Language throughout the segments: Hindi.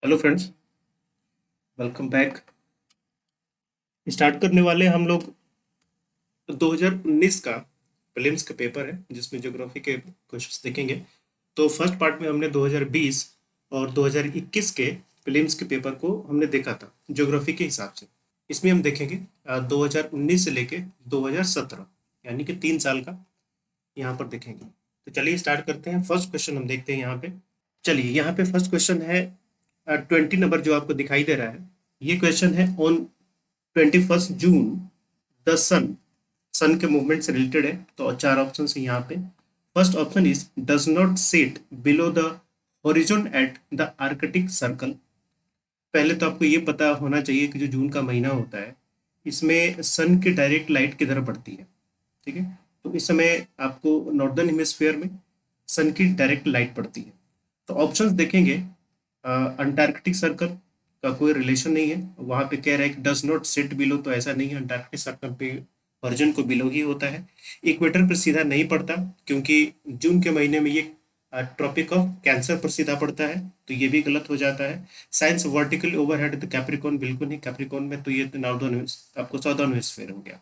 Hello friends, welcome back. Start करने वाले हम लोग 2019 का प्रीलिम्स का पेपर है जिसमें ज्योग्राफी के क्वेश्चंस देखेंगे। तो फर्स्ट पार्ट में हमने 2020 और 2021 के प्रीलिम्स के पेपर को हमने देखा था ज्योग्राफी के हिसाब से। इसमें हम देखेंगे 2019 से लेके 2017 यानी कि 3 साल का यहाँ पर देखेंगे। तो चलिए स्टार्ट करते हैं। फर्स्ट क्वेश्चन हम देखते हैं यहाँ पे। चलिए यहाँ पे फर्स्ट क्वेश्चन है 20 नंबर जो आपको दिखाई दे रहा है। ये क्वेश्चन है ऑन 21 जून द सन के मूवमेंट से रिलेटेड है। तो 4 ऑप्शन है यहाँ पे। First option is does not set below the horizon at the Arctic circle. पहले तो आपको ये पता होना चाहिए कि जो जून का महीना होता है इसमें सन की डायरेक्ट लाइट किधर पड़ती है। ठीक है, तो इस समय आपको नॉर्दर्न हेमिस्फीयर में सन की डायरेक्ट लाइट पड़ती है। तो ऑप्शंस देखेंगे, अंटार्कटिक सर्कल का कोई रिलेशन नहीं है। वहाँ पे कह रहा है कि डज नॉट सेट बिलो, तो ऐसा नहीं है। अंटार्कटिक सर्कल पे वर्जन को बिलो ही होता है। इक्वेटर पर सीधा नहीं पड़ता क्योंकि जून के महीने में ये ट्रॉपिक ऑफ कैंसर पर सीधा पड़ता है, तो ये भी गलत हो जाता है। Science vertical overhead the Capricorn, बिल्कुल नहीं। कैप्रिकॉन में तो ये नॉर्दर्न आपको साउदर्न हेमिस्फीयर हो गया।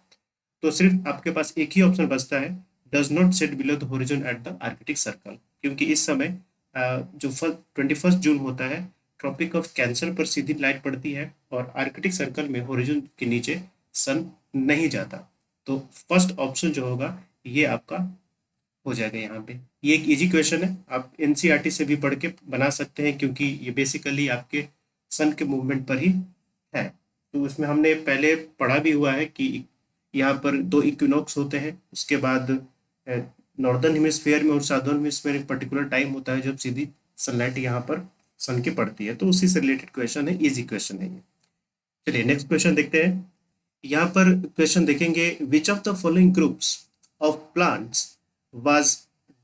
तो सिर्फ आपके पास एक ही ऑप्शन बचता है, does not set below the horizon at the Arctic circle, क्योंकि इस समय जो 21 जून होता है ट्रॉपिक ऑफ कैंसर पर सीधी लाइट पड़ती है और आर्कटिक सर्कल में होरिजोन के नीचे सन नहीं जाता। तो फर्स्ट ऑप्शन जो होगा ये आपका हो जाएगा यहाँ पे। ये एक इजी क्वेश्चन है, आप एनसीईआरटी से भी पढ़ के बना सकते हैं क्योंकि ये बेसिकली आपके सन के मूवमेंट पर ही है। तो उसमें हमने पहले पढ़ा भी हुआ है कि यहाँ पर 2 इक्विनॉक्स होते हैं। उसके बाद नॉर्दर्न हेमिस्फीयर में और साउदर्न हेमिस्फीयर एक पर्टिकुलर टाइम होता है जब सीधी सनलाइट यहाँ पर सन की पड़ती है। तो उसी से रिलेटेड क्वेश्चन है, इजी क्वेश्चन है ये। चलिए नेक्स्ट क्वेश्चन देखते हैं। यहाँ पर क्वेश्चन देखेंगे, विच of the following groups of plants was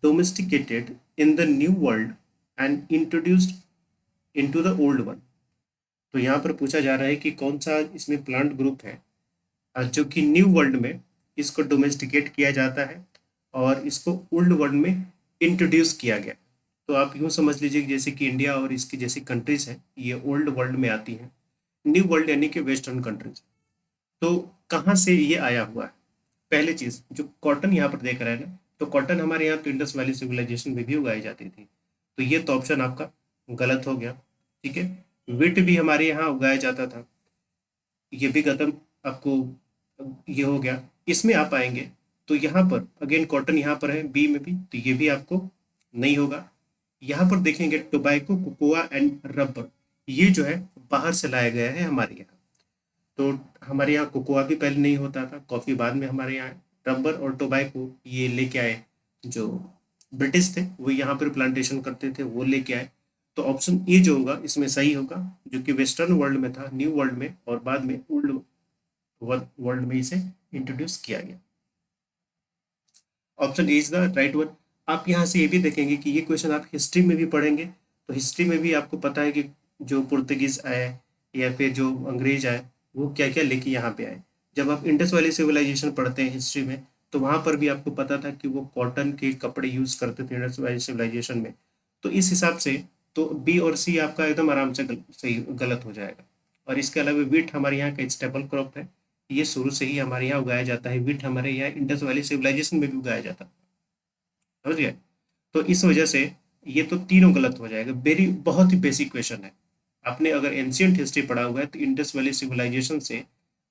domesticated in the new world and introduced into the old one. तो यहाँ पर पूछा जा रहा है कि कौन सा इसमें प्लांट ग्रुप है जो कि न्यू वर्ल्ड में इसको डोमेस्टिकेट किया जाता है और इसको ओल्ड वर्ल्ड में इंट्रोड्यूस किया गया। तो आप यूँ समझ लीजिए कि जैसे कि इंडिया और इसकी जैसी कंट्रीज हैं ये ओल्ड वर्ल्ड में आती हैं। न्यू वर्ल्ड यानी कि वेस्टर्न कंट्रीज। तो कहाँ से ये आया हुआ है? पहली चीज़ जो कॉटन यहाँ पर देख रहे हैं ना, तो कॉटन हमारे यहाँ तो इंडस वैली सिविलाइजेशन में भी उगाई जाती थी। तो ये तो ऑप्शन आपका गलत हो गया। ठीक है, विट भी हमारे यहाँ उगाया जाता था, ये भी गलत आपको ये हो गया। इसमें आप आएंगे तो यहाँ पर अगेन कॉटन यहाँ पर है बी में भी, तो ये भी आपको नहीं होगा। यहाँ पर देखेंगे टोबैको, कोकोआ एंड रबर, ये जो है बाहर से लाया गया है हमारे यहाँ। तो हमारे यहाँ कोकोआ भी पहले नहीं होता था, कॉफ़ी बाद में हमारे यहाँ। रबर और टोबैको ये लेके आए जो ब्रिटिश थे, वो यहाँ पर प्लांटेशन करते थे, वो लेके आए। तो ऑप्शन ए जो होगा इसमें सही होगा, जो कि वेस्टर्न वर्ल्ड में था, न्यू वर्ल्ड में, और बाद में ओल्ड वर्ल्ड में इसे इंट्रोड्यूस किया गया। Option A is the right one. आप यहाँ से ये भी देखेंगे कि ये क्वेश्चन आप हिस्ट्री में भी पढ़ेंगे, तो हिस्ट्री में भी आपको पता है कि जो पुर्तगीज आए या फिर जो अंग्रेज आए वो क्या क्या लेके यहाँ पे आए। जब आप इंडस वैली सिविलाइजेशन पढ़ते हैं हिस्ट्री में, तो वहाँ पर भी आपको पता था कि वो कॉटन के कपड़े यूज करते थे इंडस वैली सिविलाइजेशन में। तो इस हिसाब से तो बी और सी आपका एकदम आराम से सही गलत हो जाएगा। और इसके अलावा वीट हमारे यहाँ का स्टेपल क्रॉप है, ये शुरू से ही हमारे यहाँ उगाया जाता है। वीट हमारे यहाँ इंडस वैली सिविलाइजेशन में भी उगाया जाता है, समझ गए। तो इस वजह से ये तो तीनों गलत हो जाएगा। वेरी बहुत ही बेसिक क्वेश्चन है। आपने अगर एंशियंट हिस्ट्री पढ़ा हुआ है तो इंडस वैली सिविलाइजेशन से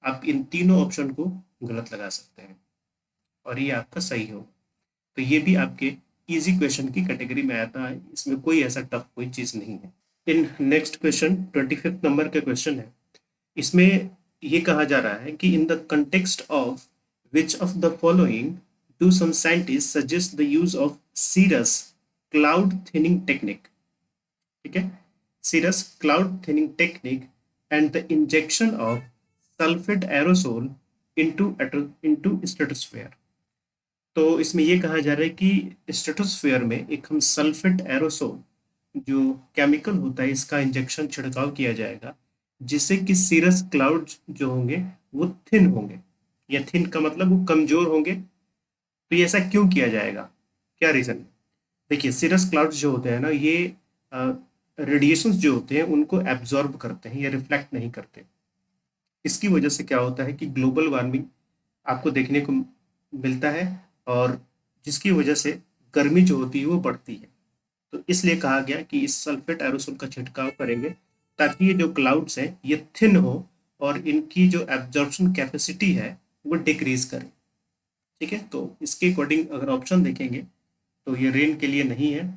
आप इन तीनों ऑप्शन को गलत लगा सकते हैं और ये आपका सही होगा। तो ये भी आपके इजी क्वेश्चन की कैटेगरी में आता है, इसमें कोई ऐसा टफ कोई चीज़ नहीं है। इन नेक्स्ट क्वेश्चन 25 नंबर का क्वेश्चन है। इसमें ये कहा जा रहा है कि in the context of which of the following do some scientist suggest the use of cirrus cloud thinning technique. ठीक है, cirrus cloud thinning technique and the injection of sulphate aerosol into stratosphere. तो इसमें ये कहा जा रहा है कि स्ट्रेटोस्फेयर में एक हम सल्फेट एरोसोल जो केमिकल होता है इसका इंजेक्शन छिड़काव किया जाएगा, जिससे कि सीरस क्लाउड जो होंगे वो थिन होंगे, या थिन का मतलब वो कमजोर होंगे। तो ये ऐसा क्यों किया जाएगा, क्या रीजन है? देखिए सीरस क्लाउड्स जो होते हैं ना, ये रेडिएशंस जो होते हैं उनको एब्जॉर्ब करते हैं या रिफ्लेक्ट नहीं करते। इसकी वजह से क्या होता है कि ग्लोबल वार्मिंग आपको देखने को मिलता है, और जिसकी वजह से गर्मी जो होती है वो बढ़ती है। तो इसलिए कहा गया कि इस सल्फेट एरोसोल का छिड़काव करेंगे ताकि ये जो क्लाउड्स हैं ये थिन हो और इनकी जो एब्जॉर्प्शन कैपेसिटी है वो डिक्रीज करे। ठीक है, तो इसके अकॉर्डिंग अगर ऑप्शन देखेंगे तो ये रेन के लिए नहीं है,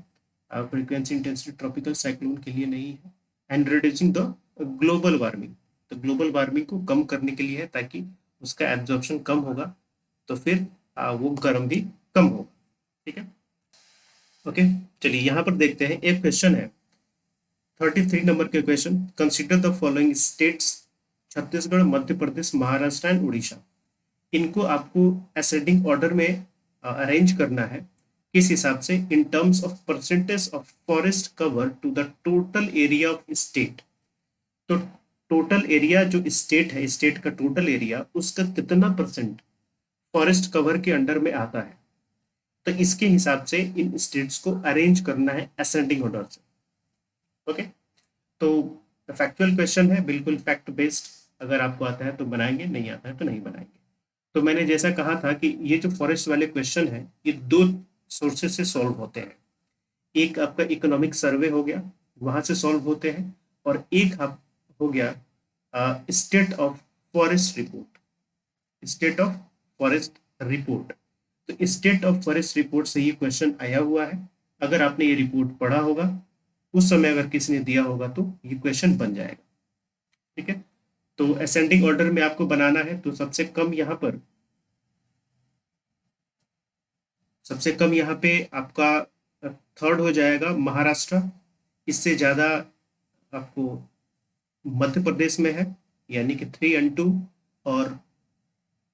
फ्रीक्वेंसी इंटेंसिटी ट्रॉपिकल साइक्लोन के लिए नहीं है, and reducing the global warming, तो ग्लोबल वार्मिंग को कम करने के लिए है ताकि उसका एब्जॉर्प्शन कम होगा तो फिर वो गर्म भी कम होगा। ठीक है, ओके। चलिए यहाँ पर देखते हैं, एक क्वेश्चन है 33 नंबर के question, consider the following states, Chhattisgarh, Madhya Pradesh, Maharashtra and Orissa. इनको आपको असेंडिंग ऑर्डर में अरेंज करना है। किस हिसाब से? In terms of percentage of forest cover to the total area of state. तो टोटल एरिया जो स्टेट है, स्टेट का टोटल एरिया, उसका कितना परसेंट फॉरेस्ट कवर के अंडर में आता है, तो इसके हिसाब से इन स्टेट्स को अरेंज करना है असेंडिंग ऑर्डर से। ओके, तो फैक्चुअल क्वेश्चन है, बिल्कुल फैक्ट बेस्ड। अगर आपको आता है तो बनाएंगे, नहीं आता है तो नहीं बनाएंगे। तो मैंने जैसा कहा था कि ये जो फॉरेस्ट वाले क्वेश्चन है ये दो सोर्सेज से सॉल्व होते हैं। एक आपका इकोनॉमिक सर्वे हो गया, वहां से सॉल्व होते हैं, और एक आप हो गया state of forest report, state of forest report. तो स्टेट ऑफ फॉरेस्ट रिपोर्ट से ये क्वेश्चन आया हुआ है। अगर आपने ये रिपोर्ट पढ़ा होगा उस समय, अगर किसी ने दिया होगा तो ये क्वेश्चन बन जाएगा। ठीक है, तो असेंडिंग ऑर्डर में आपको बनाना है, तो सबसे कम यहाँ पे आपका थर्ड हो जाएगा महाराष्ट्र, इससे ज़्यादा आपको मध्य प्रदेश में है, यानी कि 3 और 2, और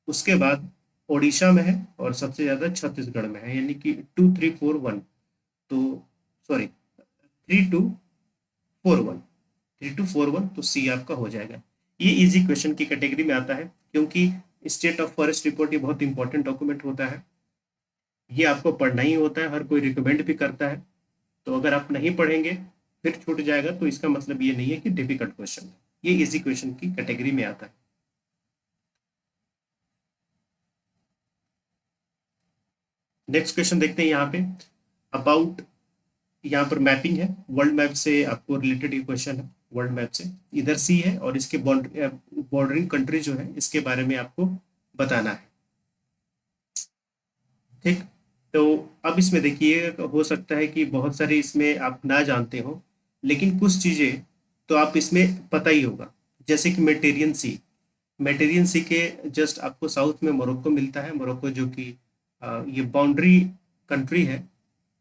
उसके बाद ओडिशा में है, और सबसे ज़्यादा छत्तीसगढ़ में है, यानी कि 2, 3, 4, 1। तो सॉरी, 3, 2, 4, 1, 3, 2, 4, 1, तो सी आपका हो जाएगा। ये इजी क्वेश्चन की कैटेगरी में आता है, क्योंकि स्टेट ऑफ फॉरेस्ट रिपोर्ट ये बहुत इंपॉर्टेंट डॉक्यूमेंट होता है। ये आपको पढ़ना ही होता है, हर कोई रिकमेंड भी करता है। तो अगर आप नहीं पढ़ेंगे फिर छूट जाएगा, तो इसका मतलब ये नहीं है कि डिफिकल्ट क्वेश्चन है, ये इजी क्वेश्चन की कैटेगरी में आता है। नेक्स्ट क्वेश्चन देखते हैं यहाँ पे, अबाउट, यहाँ पर मैपिंग है, वर्ल्ड मैप से आपको रिलेटेड ये क्वेश्चन है। वर्ल्ड मैप से इधर सी है और इसके बॉर्डरिंग कंट्री जो है इसके बारे में आपको बताना है। ठीक, तो अब इसमें देखिए, हो सकता है कि बहुत सारे इसमें आप ना जानते हो, लेकिन कुछ चीज़ें तो आप इसमें पता ही होगा। जैसे कि मेडिटेरियन सी के जस्ट आपको साउथ में मोरक्को मिलता है। मोरक्को जो कि ये बाउंड्री कंट्री है,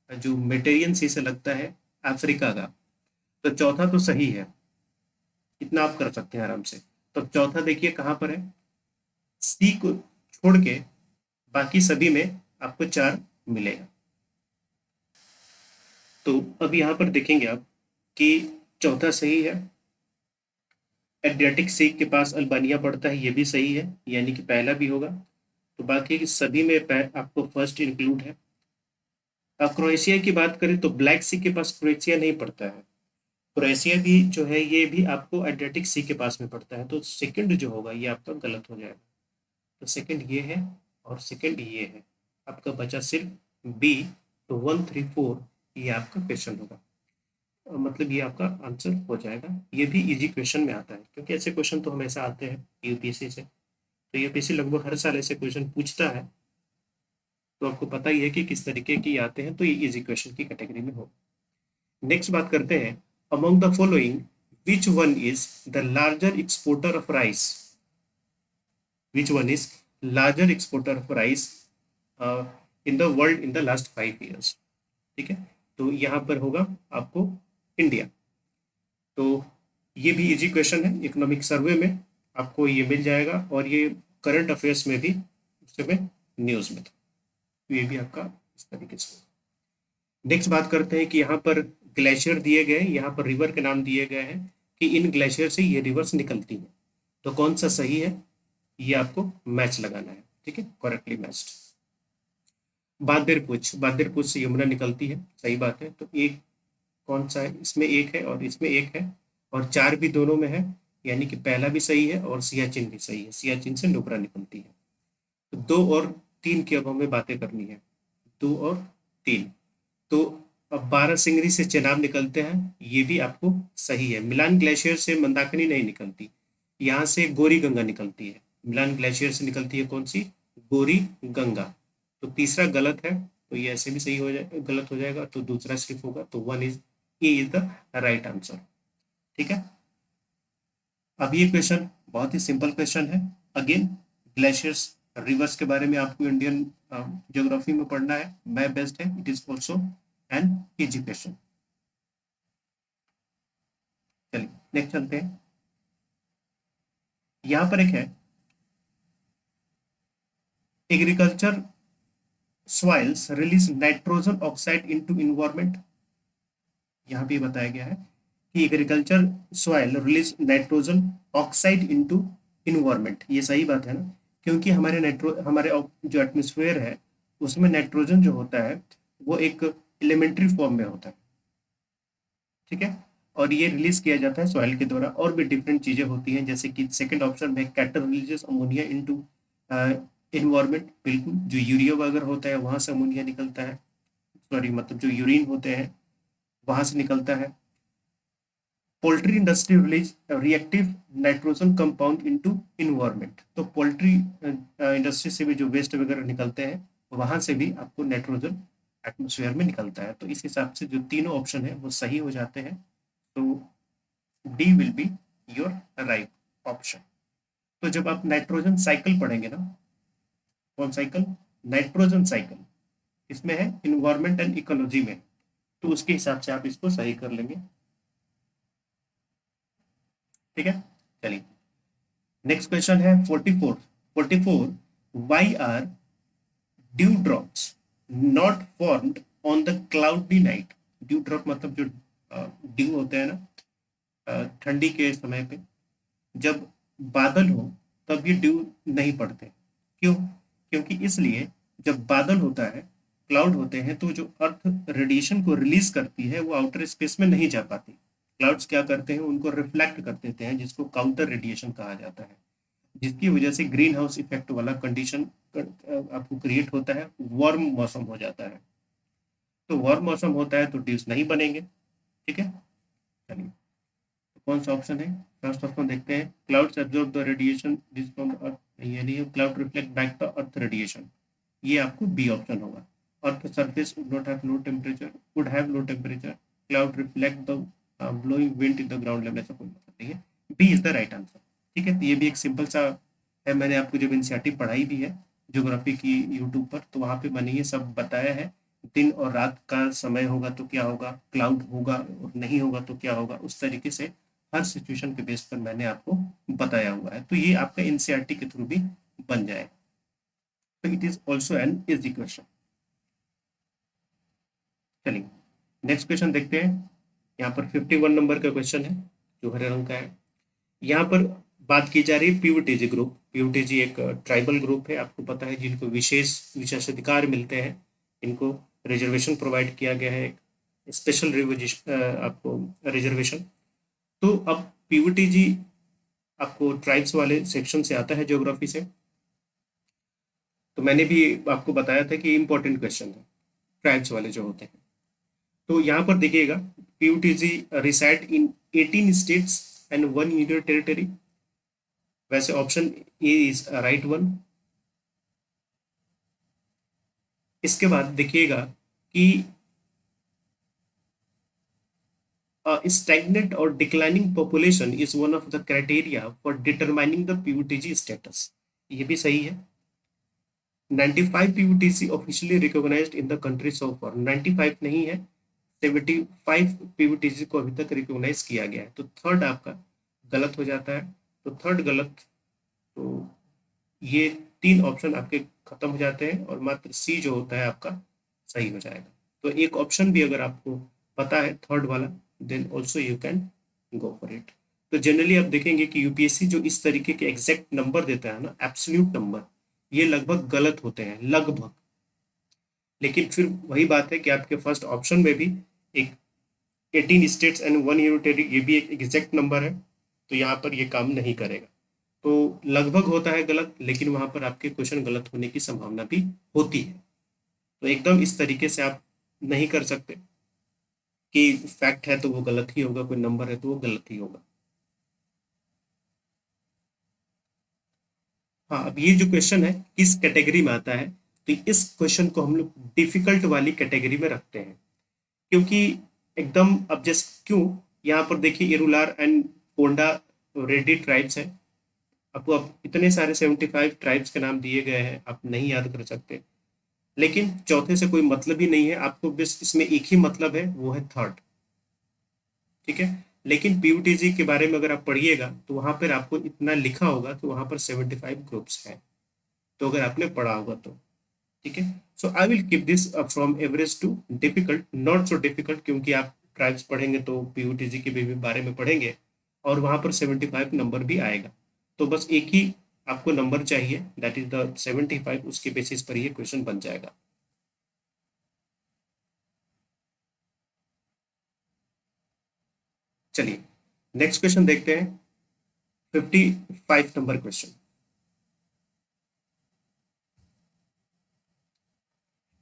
जो मेडिटेरियन सी से लगता है अफ्रीका का। तो चौथा तो सही है, इतना आप कर सकते हैं आराम से। तो चौथा देखिए कहाँ पर है, सी को छोड़ के बाकी सभी में आपको 4 मिलेगा। तो अब यहाँ पर देखेंगे आप कि चौथा सही है। एड्रियाटिक सी के पास अल्बानिया पड़ता है, ये भी सही है, यानी कि पहला भी होगा। तो बाकी सभी में आपको फर्स्ट इंक्लूड है। अब क्रोएशिया की बात करें तो ब्लैक सी के पास क्रोएशिया नहीं पड़ता है। क्रोएशिया भी जो है ये भी आपको एड्रियाटिक सी के पास में पड़ता है, तो सेकंड जो होगा ये आपका गलत हो जाएगा। तो सेकंड ये है और सेकंड ये है, आपका बचा सिर्फ बी। तो 1, 3, 4 ये आपका क्वेश्चन होगा, मतलब ये आपका आंसर हो जाएगा। ये भी इजी क्वेश्चन में आता है, क्योंकि ऐसे क्वेश्चन तो हमेशा आते हैं यूपीएससी से। तो यूपीएससी लगभग हर साल ऐसे क्वेश्चन पूछता है, तो आपको पता ही है कि किस तरीके की आते हैं, तो ये इजी क्वेश्चन की कैटेगरी में हो। नेक्स्ट बात करते हैं, among the following which one is the larger exporter of rice, which one is larger exporter of rice in the world in the last 5 years। ठीक है, तो यहाँ पर होगा आपको इंडिया। तो ये भी इजी क्वेश्चन है, इकोनॉमिक सर्वे में आपको ये मिल जाएगा, और ये करंट अफेयर्स में भी उस समय न्यूज़ में था। तो ये भी आपका इस तरीके से होगा। नेक्स्ट बात करते हैं कि यहाँ पर ग्लेशियर दिए गए, यहाँ पर रिवर के नाम दिए गए हैं कि इन ग्लेशियर से ये रिवर्स निकलती हैं। तो कौन सा सही है, ये आपको मैच लगाना है। ठीक है, करेक्टली मैच्ड। बांदेरपुछ से यमुना निकलती है, सही बात है। तो एक कौन सा है, इसमें एक है और इसमें एक है और 4 भी दोनों में है, यानी कि पहला भी सही है और सियाचिन भी सही है, सियाचिन से नुब्रा निकलती है। तो 2 और 3 की अब हमें बातें करनी है, 2 और 3। तो अब 12 सिंगरी से चेनाब निकलते हैं, ये भी आपको सही है। मिलान ग्लेशियर से मंदाकिनी नहीं निकलती, यहाँ से गोरी गंगा निकलती है। मिलान ग्लेशियर से निकलती है कौन सी, गोरी गंगा। तो तीसरा गलत है, तो ये ऐसे भी सही हो जाए, गलत हो जाएगा, तो दूसरा स्किप होगा। तो ए इज द राइट आंसर। ठीक है। अब ये क्वेश्चन बहुत ही सिंपल क्वेश्चन है। अगेन ग्लेशियर्स, रिवर्स के बारे में आपको इंडियन ज्योग्राफी में पढ़ना है, मैं बेस्ट है, it is also an easy question. चलिए नेक्स्ट चलते हैं। यहां पर एक है, agriculture soils release nitrogen oxide into environment। यहाँ पे बताया गया है कि agriculture soil release nitrogen oxide into environment. ये सही बात है ना, क्योंकि हमारे जो एटमॉस्फेयर है उसमें नाइट्रोजन जो होता है वो एक एलिमेंट्री फॉर्म में होता है। ठीक है। और ये रिलीज किया जाता है सॉइल के द्वारा। और भी डिफरेंट चीजें होती हैं, जैसे कि सेकंड ऑप्शन में cattle releases ammonia into environment. बिल्कुल, जो यूरिया वगैरह होता है वहां से अमोनिया निकलता है, सॉरी मतलब जो यूरिन होते हैं वहां से निकलता है। Poultry industry release reactive nitrogen compound into environment. तो पोल्ट्री इंडस्ट्री से भी जो वेस्ट वगैरह निकलते हैं वहां से भी आपको नाइट्रोजन एटमोसफेयर में निकलता है। तो इस हिसाब से जो तीनों ऑप्शन है वो सही हो जाते हैं। तो D will be your right option. तो जब आप नाइट्रोजन साइकिल पढ़ेंगे ना, कौन साइकिल, नाइट्रोजन साइकिल, इसमें है इन्वायरमेंट एंड इकोलॉजी में, तो उसके हिसाब से आप इसको सही कर लेंगे। ठीक है। चलिए नेक्स्ट क्वेश्चन है 44। Why are dew drops not formed on the cloudy night. Dew drop मतलब जो ड्यू होते हैं ना ठंडी के समय पे, जब बादल हो तब ये ड्यू नहीं पड़ते। क्यों, क्योंकि इसलिए जब बादल होता है, क्लाउड होते हैं, तो जो अर्थ रेडिएशन को रिलीज करती है वो आउटर स्पेस में नहीं जा पाती। क्लाउड्स क्या करते हैं, उनको रिफ्लेक्ट कर देते हैं, जिसको काउंटर रेडिएशन कहा जाता है, जिसकी वजह से ग्रीन हाउस इफेक्ट वाला कंडीशन आपको क्रिएट होता है, वार्म मौसम हो जाता है। तो वार्म मौसम होता है तो ड्यूज नहीं बनेंगे। ठीक है। चलिए तो कौन सा ऑप्शन है, फर्स्ट ऑप्शन देखते हैं, clouds absorb the radiation from the earth. ये नहीं है, cloud reflect back the earth radiation, ये आपको बी ऑप्शन होगा। Earth surface would not have low temperature, would have low temperature, cloud reflect the blowing wind in the ground level, ऐसा कोई मतलब नहीं है। B is the right answer. ठीक है। तो ये भी एक सिंपल सा है, मैंने आपको जब एनसीईआरटी पढ़ाई भी है ज्योग्राफी की यूट्यूब पर, तो वहाँ पे मैंने ये सब बताया है। दिन और रात का समय होगा तो क्या होगा, क्लाउड होगा और नहीं होगा तो क्या होगा, उस तरीके से हर सिचुएशन के बेस पर मैंने आपको बताया हुआ है। तो ये आपका एनसीईआरटी के थ्रू भी बन जाए। तो it is also an easy question. चलिए नेक्स्ट क्वेश्चन देखते हैं। यहाँ पर 51 नंबर का क्वेश्चन है जो हरे रंग का है। यहाँ पर बात की जा रही है पीयूटीजी ग्रुप। पीयूटीजी एक ट्राइबल ग्रुप है, आपको पता है, जिनको विशेष विशेषाधिकार मिलते हैं, इनको रिजर्वेशन प्रोवाइड किया गया है, स्पेशल आपको रिजर्वेशन। तो अब पीयूटीजी आपको ट्राइब्स वाले सेक्शन से आता है ज्योग्राफी से। तो मैंने भी आपको बताया था कि इंपॉर्टेंट क्वेश्चन है ट्राइब्स वाले जो होते हैं। तो यहाँ पर देखिएगा, PVTG reside in 18 states and 1 union territory. वैसे option A is right one. इसके बाद देखिएगा कि स्टैग्नेंट और declining population is one of the criteria for determining the PVTG status. ये भी सही है। 95 PVTG officially recognized in the country so far. 95 नहीं है, 75 पीयूटीसी को अभी तक रिकॉग्नाइज किया गया है। तो थर्ड आपका गलत हो जाता है। तो थर्ड गलत, तो ये 3 ऑप्शन आपके खत्म हो जाते हैं और मात्र सी जो होता है आपका सही हो जाएगा। तो एक ऑप्शन भी अगर आपको पता है थर्ड वाला, then also you can go for it. तो जनरली आप देखेंगे कि यूपीएससी जो इस तरीके के एग्जैक्ट नंबर देता है ना, एब्सोल्यूट नंबर, ये लगभग गलत होते हैं, लगभग। लेकिन फिर वही बात है कि आपके फर्स्ट ऑप्शन में भी एक 18 स्टेट्स एंड 1 यूनियन टेरिटरी, ये भी एक एग्जैक्ट नंबर है, तो यहाँ पर ये काम नहीं करेगा। तो लगभग होता है गलत, लेकिन वहाँ पर आपके क्वेश्चन गलत होने की संभावना भी होती है। तो एकदम इस तरीके से आप नहीं कर सकते कि फैक्ट है तो वो गलत ही होगा, कोई नंबर है तो वो गलत ही होगा। हाँ, अब ये जो क्वेश्चन है किस कैटेगरी में आता है, तो इस क्वेश्चन को हम लोग डिफिकल्ट वाली कैटेगरी में रखते हैं, क्योंकि एकदम अब जस्ट क्यों, यहाँ पर देखिए इरुलार एंड कोंडा रेड्डी ट्राइब्स है। आपको अब इतने सारे 75 ट्राइब्स के नाम दिए गए हैं, आप नहीं याद कर सकते, लेकिन चौथे से कोई मतलब ही नहीं है आपको, बस इसमें एक ही मतलब है, वो है थर्ड। ठीक है, लेकिन पीयूटीजी के बारे में अगर आप पढ़िएगा तो वहां पर आपको इतना लिखा होगा कि वहां पर 75 ग्रुप्स हैं, तो अगर आपने पढ़ा होगा तो। ठीक है, so I will keep this from average to difficult, not so difficult, क्योंकि आप ट्राइब्स पढ़ेंगे तो पीयूटीजी के भी बारे में पढ़ेंगे, और वहां पर 75 नंबर भी आएगा। तो बस एक ही आपको नंबर चाहिए, दैट इज द 75, उसके बेसिस पर ये क्वेश्चन बन जाएगा। चलिए नेक्स्ट क्वेश्चन देखते हैं, 55 number question.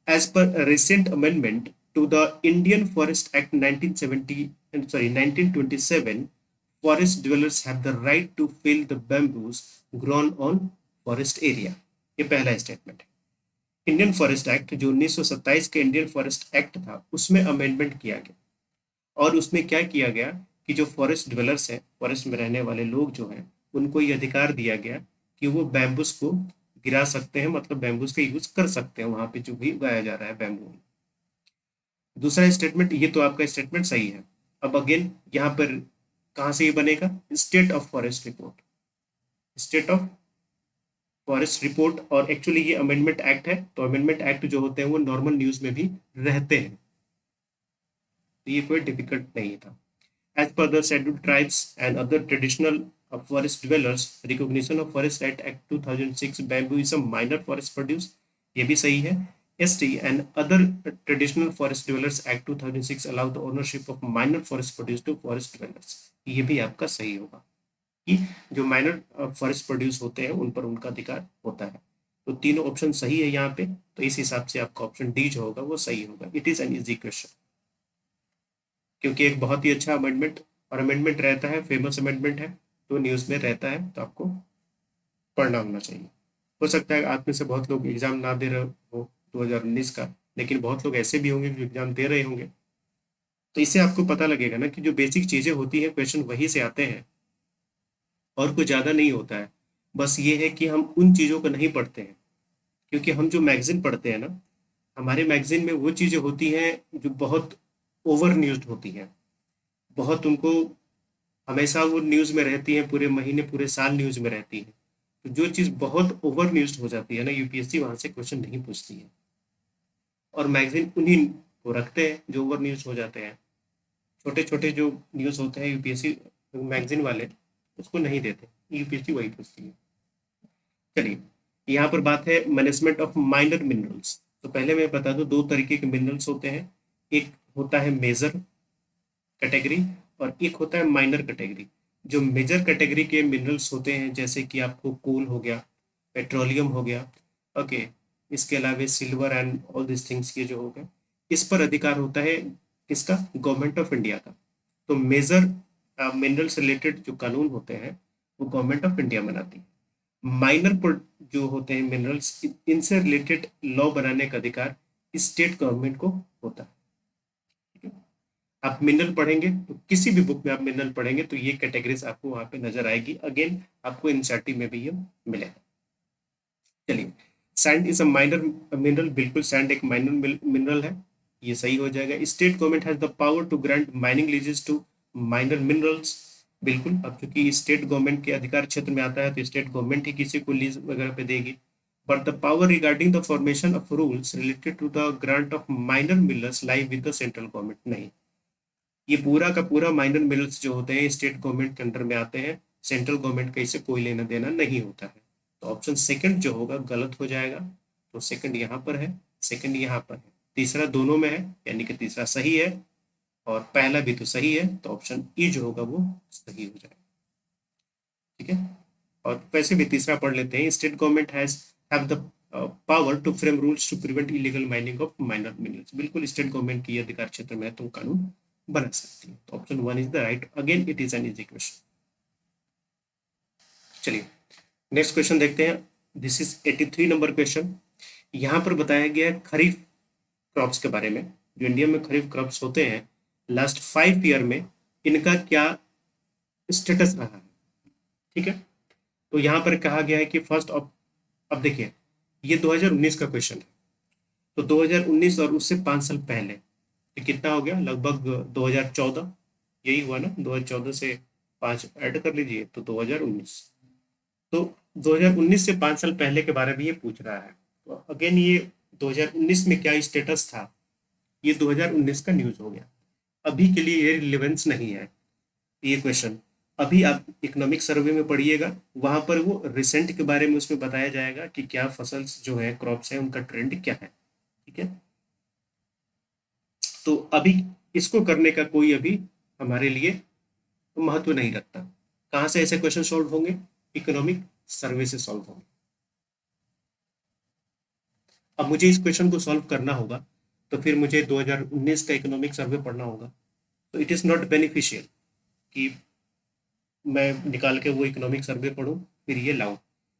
As per a recent amendment to the Indian Forest Act 1970, sorry 1927, forest dwellers have the right to fell the bamboos grown on forest area. ये पहला स्टेटमेंट है। इंडियन फॉरेस्ट एक्ट जो 1927 के इंडियन फॉरेस्ट एक्ट था, उसमें अमेंडमेंट किया गया, और उसमें क्या किया गया कि जो फॉरेस्ट ड्वेलर्स हैं, फॉरेस्ट में रहने वाले लोग जो हैं, उनको ये अधिकार दिया गया कि वो बैम्बूस को गिरा सकते हैं, मतलब बैम्बूस का यूज कर सकते हैं वहां पे जो भी उगाया जा रहा है बैम्बू। दूसरा स्टेटमेंट, ये तो आपका स्टेटमेंट सही है। अब अगेन यहाँ पर कहाँ से ये बनेगा, state of forest report, state of forest report, और एक्चुअली ये अमेंडमेंट एक्ट है, तो अमेंडमेंट एक्ट जो होते हैं वो नॉर्मल न्यूज में भी रहते हैं, तो ये कोई डिफिकल्ट नहीं था। As per the scheduled tribes and other traditional forest dwellers, recognition of Forest Act 2006, bamboo is a minor forest produce, ये भी सही है। ST and other traditional forest dwellers Act 2006 allow the ownership of minor forest produce to forest dwellers, ये भी आपका सही होगा कि जो माइनर फॉरेस्ट प्रोड्यूस होते हैं उन पर उनका अधिकार होता है। तो तीनों ऑप्शन सही है यहाँ पे, तो इस हिसाब से आपका ऑप्शन डी जो होगा वो सही होगा। It is an easy question, क्योंकि एक बहुत ही अच्छा अमेंडमेंट, और अमेंडमेंट रहता है, फेमस अमेंडमेंट है, तो न्यूज़ में रहता है, तो आपको पढ़ना होना चाहिए। हो सकता है आप में से बहुत लोग एग्जाम ना दे रहे हो 2019 का, लेकिन बहुत लोग ऐसे भी होंगे जो एग्जाम दे रहे होंगे, तो इससे आपको पता लगेगा ना कि जो बेसिक चीज़ें होती हैं क्वेश्चन वहीं से आते हैं, और कुछ ज़्यादा नहीं होता है। बस ये है कि हम उन चीज़ों को नहीं पढ़ते हैं, क्योंकि हम जो मैगजीन पढ़ते हैं ना, हमारे मैगजीन में वो चीज़ें होती हैं जो बहुत ओवर न्यूज होती हैं, बहुत उनको हमेशा वो न्यूज़ में रहती हैं, पूरे महीने पूरे साल न्यूज़ में रहती है। तो जो चीज़ बहुत ओवर न्यूज़ हो जाती है ना, यूपीएससी वहाँ से क्वेश्चन नहीं पूछती है, और मैगजीन उन्हीं को रखते हैं जो ओवर न्यूज़ हो जाते हैं। छोटे छोटे जो न्यूज़ होते हैं यूपीएससी मैगजीन वाले उसको नहीं देते, यूपीएससी वही पूछती है। चलिए, यहाँ पर बात है मैनेजमेंट ऑफ माइनर मिनरल्स। तो पहले मैं बता दूं, दो तरीके के मिनरल्स होते हैं, एक होता है मेजर कैटेगरी, और एक होता है माइनर कैटेगरी। जो मेजर कैटेगरी के मिनरल्स होते हैं, जैसे कि आपको कोल हो गया, पेट्रोलियम हो गया, ओके, इसके अलावा silver and all this things, ये जो हो गए, इस पर अधिकार होता है किसका, गवर्नमेंट ऑफ इंडिया का। तो मेजर मिनरल्स रिलेटेड जो कानून होते हैं वो गवर्नमेंट ऑफ इंडिया बनाती है। माइनर जो होते हैं मिनरल्स, इनसे रिलेटेड लॉ बनाने का अधिकार स्टेट गवर्नमेंट को होता है। ठीक है, आप मिनरल पढ़ेंगे तो किसी भी बुक में आप मिनरल पढ़ेंगे तो ये कैटेगरीज आपको वहां पे नजर आएगी, अगेन आपको एनसीईआरटी में भी ये मिलेगा। चलिए, sand is a minor mineral, बिल्कुल सैंड एक माइनर मिनरल है, ये सही हो जाएगा। State government has the power to grant mining leases to minor minerals, बिल्कुल, अब चूंकि स्टेट गवर्नमेंट के अधिकार क्षेत्र में आता है तो स्टेट गवर्नमेंट ही किसी को लीज वगैरह पे देगी। But the power regarding the formation of rules related to the grant of minor minerals lie with the central government, नहीं, ये पूरा का पूरा माइनर मिनरल्स जो होते हैं स्टेट गवर्नमेंट के अंडर में आते हैं, सेंट्रल गवर्नमेंट का इससे कोई लेना देना नहीं होता है। तो ऑप्शन सेकंड जो होगा गलत हो जाएगा, तो सेकंड यहाँ पर है, सेकंड यहाँ पर है, तीसरा दोनों में है, यानी कि तीसरा सही है, और पहला भी तो सही है, तो ऑप्शन ई जो होगा वो सही हो जाएगा। ठीक है, और वैसे भी तीसरा पढ़ लेते हैं। State government has have the power to frame rules to prevent illegal mining of minor minerals. बिल्कुल स्टेट गवर्नमेंट की अधिकार क्षेत्र में है तो कानून बना सकती है। तो option one is the right, again it is an easy question. चलिए नेक्स्ट क्वेश्चन देखते हैं। This is 83 number question. यहाँ पर बताया गया है खरीफ क्रॉप्स के बारे में। जो इंडिया में खरीफ क्रॉप्स होते हैं, लास्ट 5 ईयर में इनका क्या स्टेटस रहा है। ठीक है, तो यहाँ पर कहा गया है कि फर्स्ट ऑफ, अब देखिए ये 2019 का क्वेश्चन है, तो 2019 और उससे 5 साल पहले, तो कितना हो गया, लगभग 2014, यही हुआ ना, 2014 से 5 ऐड कर लीजिए तो 2019। तो 2019 से 5 साल पहले के बारे में ये पूछ रहा है। तो अगेन ये 2019 में क्या स्टेटस था, ये 2019 का न्यूज हो गया। अभी के लिए ये रिलेवेंस नहीं है ये क्वेश्चन। अभी आप इकोनॉमिक सर्वे में पढ़िएगा, वहां पर वो रिसेंट के बारे में उसमें बताया जाएगा कि क्या फसल्स जो है, क्रॉप्स है, उनका ट्रेंड क्या है। ठीक है, तो अभी इसको करने का कोई अभी हमारे लिए महत्व नहीं रखता। कहाँ से ऐसे क्वेश्चन सॉल्व होंगे, इकोनॉमिक सर्वे से सॉल्व होंगे। अब मुझे इस क्वेश्चन को सॉल्व करना होगा, तो फिर मुझे 2019 का इकोनॉमिक सर्वे पढ़ना होगा। तो इट इज़ नॉट बेनिफिशियल कि मैं निकाल के वो इकोनॉमिक सर्वे पढूं फिर ये लाऊं,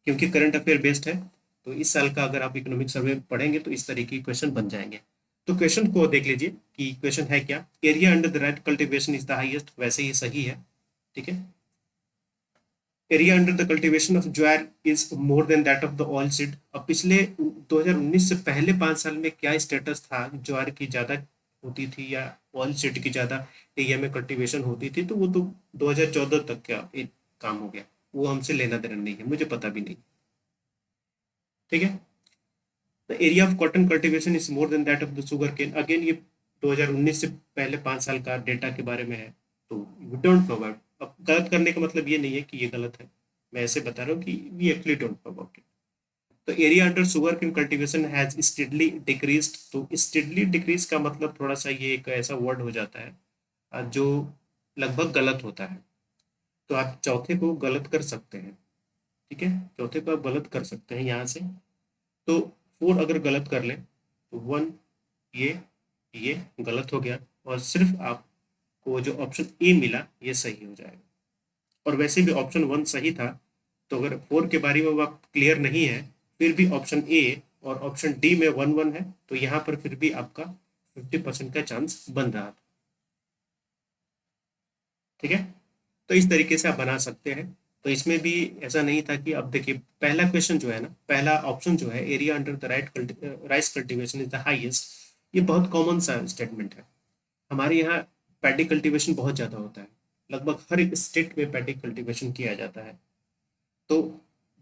क्योंकि करंट अफेयर बेस्ड है। तो इस साल का अगर आप इकोनॉमिक सर्वे पढ़ेंगे तो इस तरीके के क्वेश्चन बन जाएंगे। तो क्वेश्चन को देख लीजिए कि क्वेश्चन है क्या। Area under the right cultivation is the highest, वैसे ही सही है। ठीक है, area under the cultivation of jowar is more than that of the oil seed. अब पिछले 2019 से पहले 5 साल में क्या स्टेटस था, ज्वार की ज्यादा होती थी या ऑयल सीड की ज्यादा एरिया में कल्टीवेशन होती थी, तो वो तो 2014 तक का एक काम हो गया। वो हमसे लेना देना नहीं है, मुझे पता भी नहीं। ठीक है, the area of cotton cultivation is more than that of the sugar cane. Again ये 2019 से पहले 5 साल का डेटा के बारे में है, तो वी डोंट नो अबाउट। अब गलत करने का मतलब ये नहीं है कि ये गलत है, मैं ऐसे बता रहा हूँ कि we actually don't know about it. तो area under sugar cane cultivation has steadily decreased. तो स्टेडली डिक्रीज का मतलब थोड़ा सा ये एक ऐसा वर्ड हो जाता है जो लगभग गलत होता है। तो आप चौथे को गलत कर सकते हैं। ठीक है, चौथे को आप गलत कर सकते हैं यहाँ से। तो 4 अगर गलत कर लें तो 1, ये गलत हो गया, और सिर्फ आपको जो ऑप्शन ए मिला ये सही हो जाएगा। और वैसे भी ऑप्शन 1 सही था, तो अगर 4 के बारे में आप क्लियर नहीं है, फिर भी ऑप्शन ए और ऑप्शन डी में 1-1 है, तो यहाँ पर फिर भी आपका 50% का चांस बन रहा था। ठीक है, तो इस तरीके से आप बना सकते हैं। तो इसमें भी ऐसा नहीं था कि, अब देखिए पहला क्वेश्चन जो है ना, पहला ऑप्शन जो है, area under the rice cultivation is the highest, ये बहुत कॉमन सा स्टेटमेंट है। हमारे यहाँ पैडी कल्टीवेशन बहुत ज़्यादा होता है, लगभग हर एक स्टेट में पैडी कल्टीवेशन किया जाता है। तो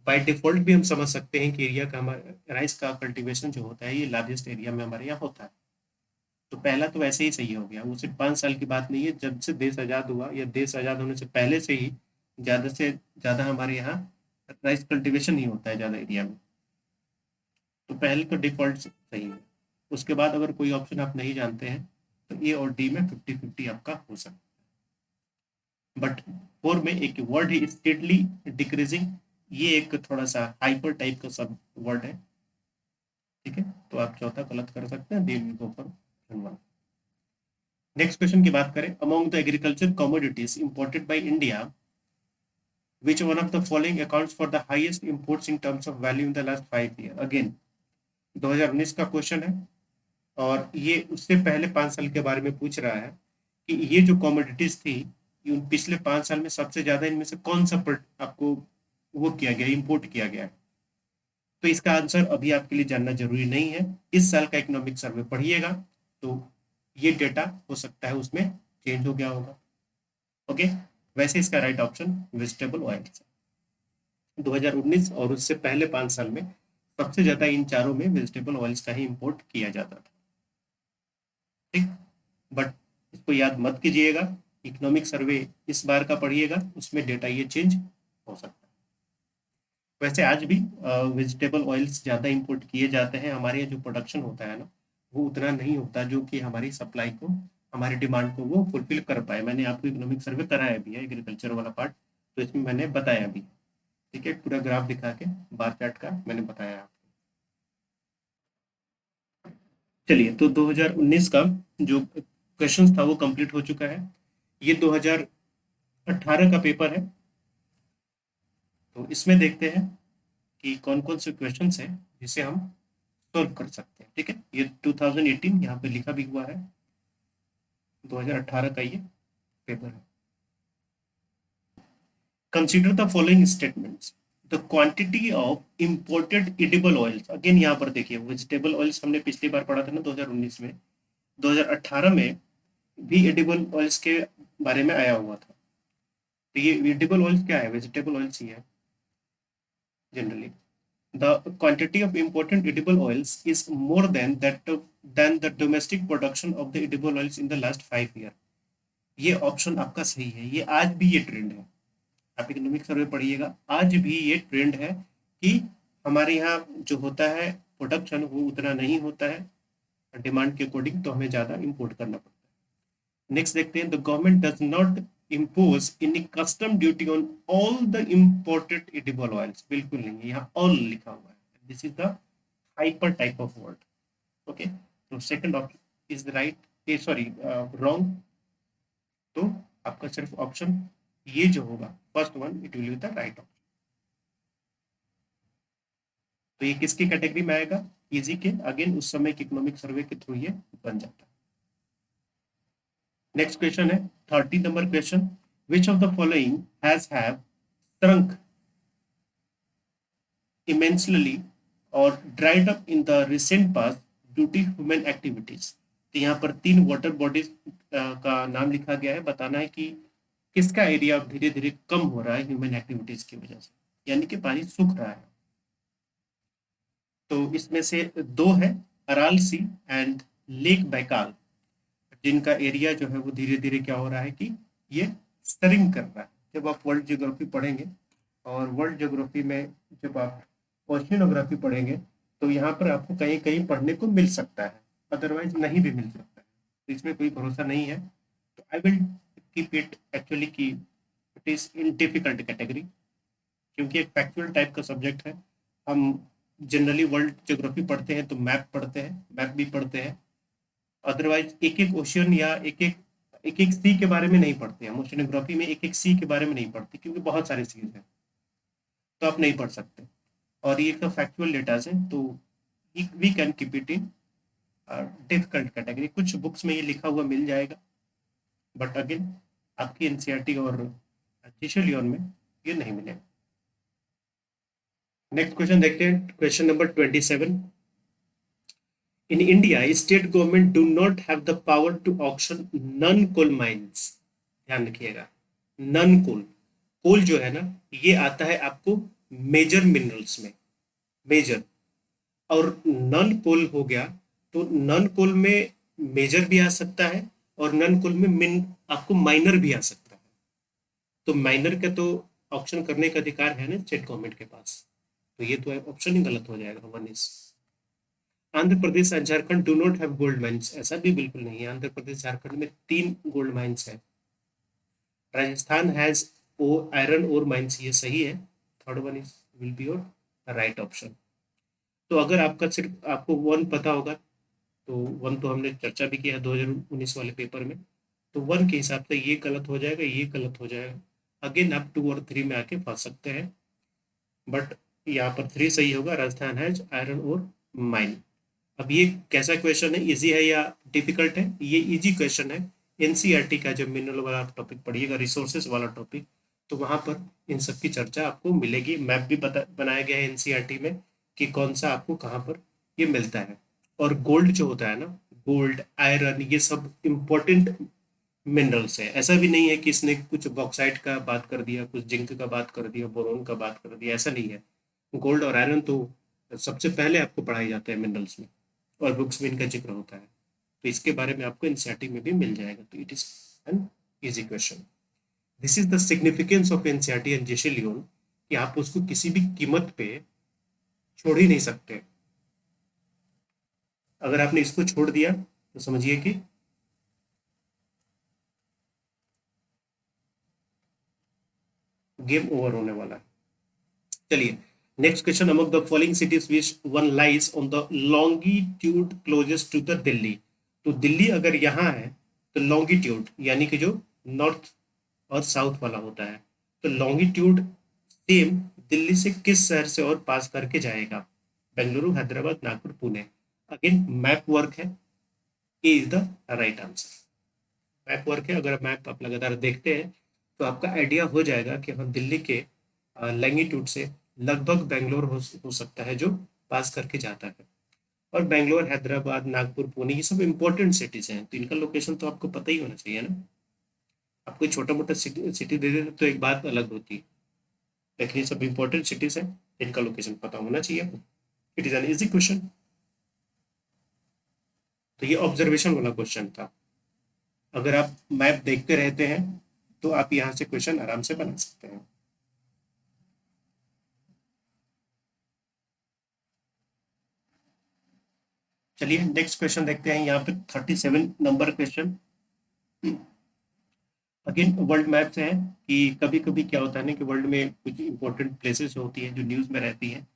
बाय डिफॉल्ट भी हम समझ सकते हैं कि एरिया का, हमारा राइस का कल्टीवेशन जो होता है ये लार्जेस्ट एरिया में हमारे यहाँ होता है। तो पहला तो वैसे ही सही हो गया, वो सिर्फ 5 साल की बात नहीं है, जब से देश आज़ाद हुआ या देश आज़ाद होने से पहले से ही ज़्यादा से ज़्यादा हमारे यहाँ राइस कल्टीवेशन ही होता है ज़्यादा एरिया में। तो पहले तो डिफॉल्ट सही है। उसके बाद अगर कोई ऑप्शन आप नहीं जानते हैं तो ए और डी में 50-50 आपका हो सकता है। बट 4 में एक वर्ड है स्टेडली डिक्रीजिंग, ये एक थोड़ा सा हाइपर टाइप का सब वर्ड है। ठीक है, तो आप चौथा गलत कर सकते हैं, they will go for option 1। Next question की बात करें, among the agriculture commodities imported by India which one of the following accounts for the highest imports in terms of value in the last 5 years। Again 2019 का क्वेश्चन है, और ये उससे पहले 5 साल के बारे में पूछ रहा है कि ये जो कमोडिटीज थी, उन पिछले 5 साल में सबसे ज्यादा इनमें से कौन सा आपको वो किया गया, इंपोर्ट किया गया है। तो इसका आंसर अभी आपके लिए जानना जरूरी नहीं है, इस साल का इकोनॉमिक सर्वे पढ़िएगा तो ये डेटा हो सकता है उसमें चेंज हो गया होगा। ओके, वैसे इसका राइट ऑप्शन वेजिटेबल ऑयल है। 2019 और उससे पहले 5 साल में सबसे ज्यादा इन चारों में वेजिटेबल ऑयल्स का ही इंपोर्ट किया जाता था। ठीक, बट इसको याद मत कीजिएगा, इकोनॉमिक सर्वे इस बार का पढ़िएगा, उसमें डेटा ये चेंज हो सकता है। वैसे आज भी वेजिटेबल ऑयल्स ज़्यादा इंपोर्ट किए जाते हैं, हमारे यहाँ जो प्रोडक्शन होता है ना, वो उतना नहीं होता जो कि हमारी सप्लाई को हमारी डिमांड को वो फुलफिल कर पाए। मैंने आपको इकोनॉमिक सर्वे कराया भी है, एग्रीकल्चर वाला पार्ट, तो इसमें मैंने बताया भी, ठीक है, पूरा ग्राफ दिखा के बार चार्ट का मैंने बताया आपको। चलिए, तो 2019 का जो क्वेश्चंस था वो कंप्लीट हो चुका है। ये 2018 का पेपर है, तो इसमें देखते हैं कि कौन कौन से क्वेश्चंस हैं जिसे हम सॉल्व कर सकते हैं। ठीक है, ये 2018 यहाँ पे लिखा भी हुआ है, 2018 का ये पेपर है। Consider the following statements. The quantity of imported edible oils, again यहाँ पर देखिए वेजिटेबल ऑयल्स हमने पिछली बार पढ़ा था ना 2019 में, 2018 में भी एडिबल ऑयल्स के बारे में आया हुआ था। तो ये एडिबल ऑयल्स क्या है, वेजिटेबल ऑयल्स ही है generally. The quantity of important edible oils is more than the domestic production of the edible oils in the last 5 years. ये ऑप्शन आपका सही है, ये आज भी ये ट्रेंड है। आप इकोनॉमिक सर्वे पढ़िएगा, आज भी ये ट्रेंड है कि हमारे यहाँ जो होता है प्रोडक्शन वो उतना नहीं होता है डिमांड के अकॉर्डिंग, तो हमें ज़्यादा इम्पोर्ट करना पड़ता है। नेक्स्ट देखते हैं, the government does not impose any custom duty on all the imported edible oils। बिल्कुल नहीं है, यहाँ all लिखा हुआ है। This is the hyper type of word. Okay, तो second option is the right, sorry wrong. तो आपका सिर्फ ऑप्शन ये जो होगा first one, it will be the right option. तो ये किसकी कैटेगरी में आएगा, इजी के, अगेन उस समय के इकोनॉमिक सर्वे के थ्रू ये बन जाता है। नेक्स्ट क्वेश्चन है 30 number question, which of the following has have shrunk immensely or dried up in the recent past due to human activities। तो यहाँ पर 3 वाटर बॉडीज का नाम लिखा गया है, बताना है कि किसका एरिया धीरे धीरे कम हो रहा है ह्यूमन एक्टिविटीज की वजह से, यानी कि पानी सूख रहा है। तो इसमें से 2 है, Aral sea and lake Baikal, जिनका एरिया जो है वो धीरे धीरे क्या हो रहा है कि ये स्टरिंग कर रहा है। जब आप वर्ल्ड ज्योग्राफी पढ़ेंगे और वर्ल्ड ज्योग्राफी में जब आप ओशियनोग्राफी पढ़ेंगे तो यहाँ पर आपको कहीं कहीं पढ़ने को मिल सकता है, अदरवाइज नहीं भी मिल सकता है, तो इसमें कोई भरोसा नहीं है। तो I will keep it actually कि it is in difficult category, क्योंकि एक फैक्चुअल टाइप का सब्जेक्ट है। हम जनरली वर्ल्ड ज्योग्राफी पढ़ते हैं तो मैप पढ़ते हैं, मैप भी पढ़ते हैं, अदरवाइज एक एक ओशियन या एक एक सी के बारे में नहीं पढ़ते हैं। ओशियनोग्राफी में एक एक सी के बारे में नहीं पढ़ते, क्योंकि बहुत सारे सीज हैं, तो आप नहीं पढ़ सकते। और ये तो फैक्चुअल डेटा है, तो we can keep it in difficult category. कुछ बुक्स में ये लिखा हुआ मिल जाएगा, बट अगेन आपकी एनसीईआरटी और जीके लियोन में ये नहीं मिलेगा। नेक्स्ट क्वेश्चन देखते हैं, question number 27। In India, state government do not have the power to auction non-coal mines। ध्यान रखिएगा, नन कोल, कोल जो है ना ये आता है आपको मेजर मिनरल्स में, मेजर, और नन कोल हो गया, तो नन कोल में मेजर भी आ सकता है और नन कोल में मिन आपको माइनर भी आ सकता है। तो माइनर का तो ऑप्शन करने का अधिकार है ना स्टेट गवर्नमेंट के पास, तो ये तो ऑप्शन ही गलत हो जाएगा, one is. Andhra Pradesh and Jharkhand do not have gold mines, ऐसा भी बिल्कुल नहीं है। आंध्र प्रदेश झारखंड में 3 गोल्ड माइंस है। Rajasthan has oh iron ore mines, ये सही है, third one is will be your right option. तो अगर आपका सिर्फ आपको वन पता होगा, तो वन तो हमने चर्चा भी किया 2019 वाले पेपर में, तो वन के हिसाब से ये गलत हो जाएगा, ये गलत हो जाएगा। अगेन आप 2 और 3 में आके फंस सकते हैं, बट यहाँ पर 3 सही होगा, राजस्थान हैज आयरन और माइन। अब ये कैसा क्वेश्चन है, इजी है या डिफिकल्ट है? ये इजी क्वेश्चन है। एनसीईआरटी का जब मिनरल वाला टॉपिक पढ़िएगा, रिसोर्सेज वाला टॉपिक, तो वहां पर इन सब की चर्चा आपको मिलेगी। मैप भी बनाया गया है एनसीईआरटी में कि कौन सा आपको कहाँ पर ये मिलता है। और गोल्ड जो होता है ना, गोल्ड, आयरन, ये सब इम्पोर्टेंट मिनरल्स है। ऐसा भी नहीं है कि इसने कुछ बॉक्साइट का बात कर दिया, कुछ जिंक का बात कर दिया, बोरोन का बात कर दिया, ऐसा नहीं है। गोल्ड और आयरन तो सबसे पहले आपको पढ़ाई जाते हैं मिनरल्स में, और बुक्स में इनका जिक्र होता है, तो इसके बारे में आपको एनसीईआरटी में भी मिल जाएगा। तो it is an easy question. This is the significance of NCERT and JC Leong, कि आप उसको किसी भी कीमत पे छोड़ ही नहीं सकते। अगर आपने इसको छोड़ दिया तो समझिए कि गेम ओवर होने वाला है। चलिए next question, among the following cities which one lies on the longitude closest to the Delhi. तो दिल्ली अगर यहाँ है तो लॉन्गिट्यूड यानी कि जो नॉर्थ और साउथ वाला होता है, तो लॉन्गिट्यूड सेम दिल्ली से किस शहर से और पास करके जाएगा? Bengaluru, Hyderabad, Nagpur, Pune. Again map work है, A is the right answer. Map work है, अगर मैप आप लगातार देखते हैं तो आपका आइडिया हो जाएगा कि हाँ दिल्ली के लैंगिट्यूड से लगभग बेंगलोर हो सकता है जो पास करके जाता है। और बेंगलोर, हैदराबाद, नागपुर, पुणे ये सब इंपॉर्टेंट सिटीज हैं, तो इनका लोकेशन तो आपको पता ही होना चाहिए ना। आप कोई छोटा मोटा सिटी दे देते तो एक बात अलग होती, लेकिन ये सब इंपॉर्टेंट सिटीज हैं, इनका लोकेशन पता होना चाहिए। It is an easy question. तो ये ऑब्जर्वेशन वाला क्वेश्चन था। अगर आप मैप देखते रहते हैं तो आप यहाँ से क्वेश्चन आराम से बना सकते हैं। चलिए नेक्स्ट क्वेश्चन देखते हैं। यहाँ पे 37 number question again world map से है कि कभी कभी क्या होता है ना कि वर्ल्ड में कुछ इंपॉर्टेंट प्लेसेस होती हैं जो न्यूज़ में रहती हैं।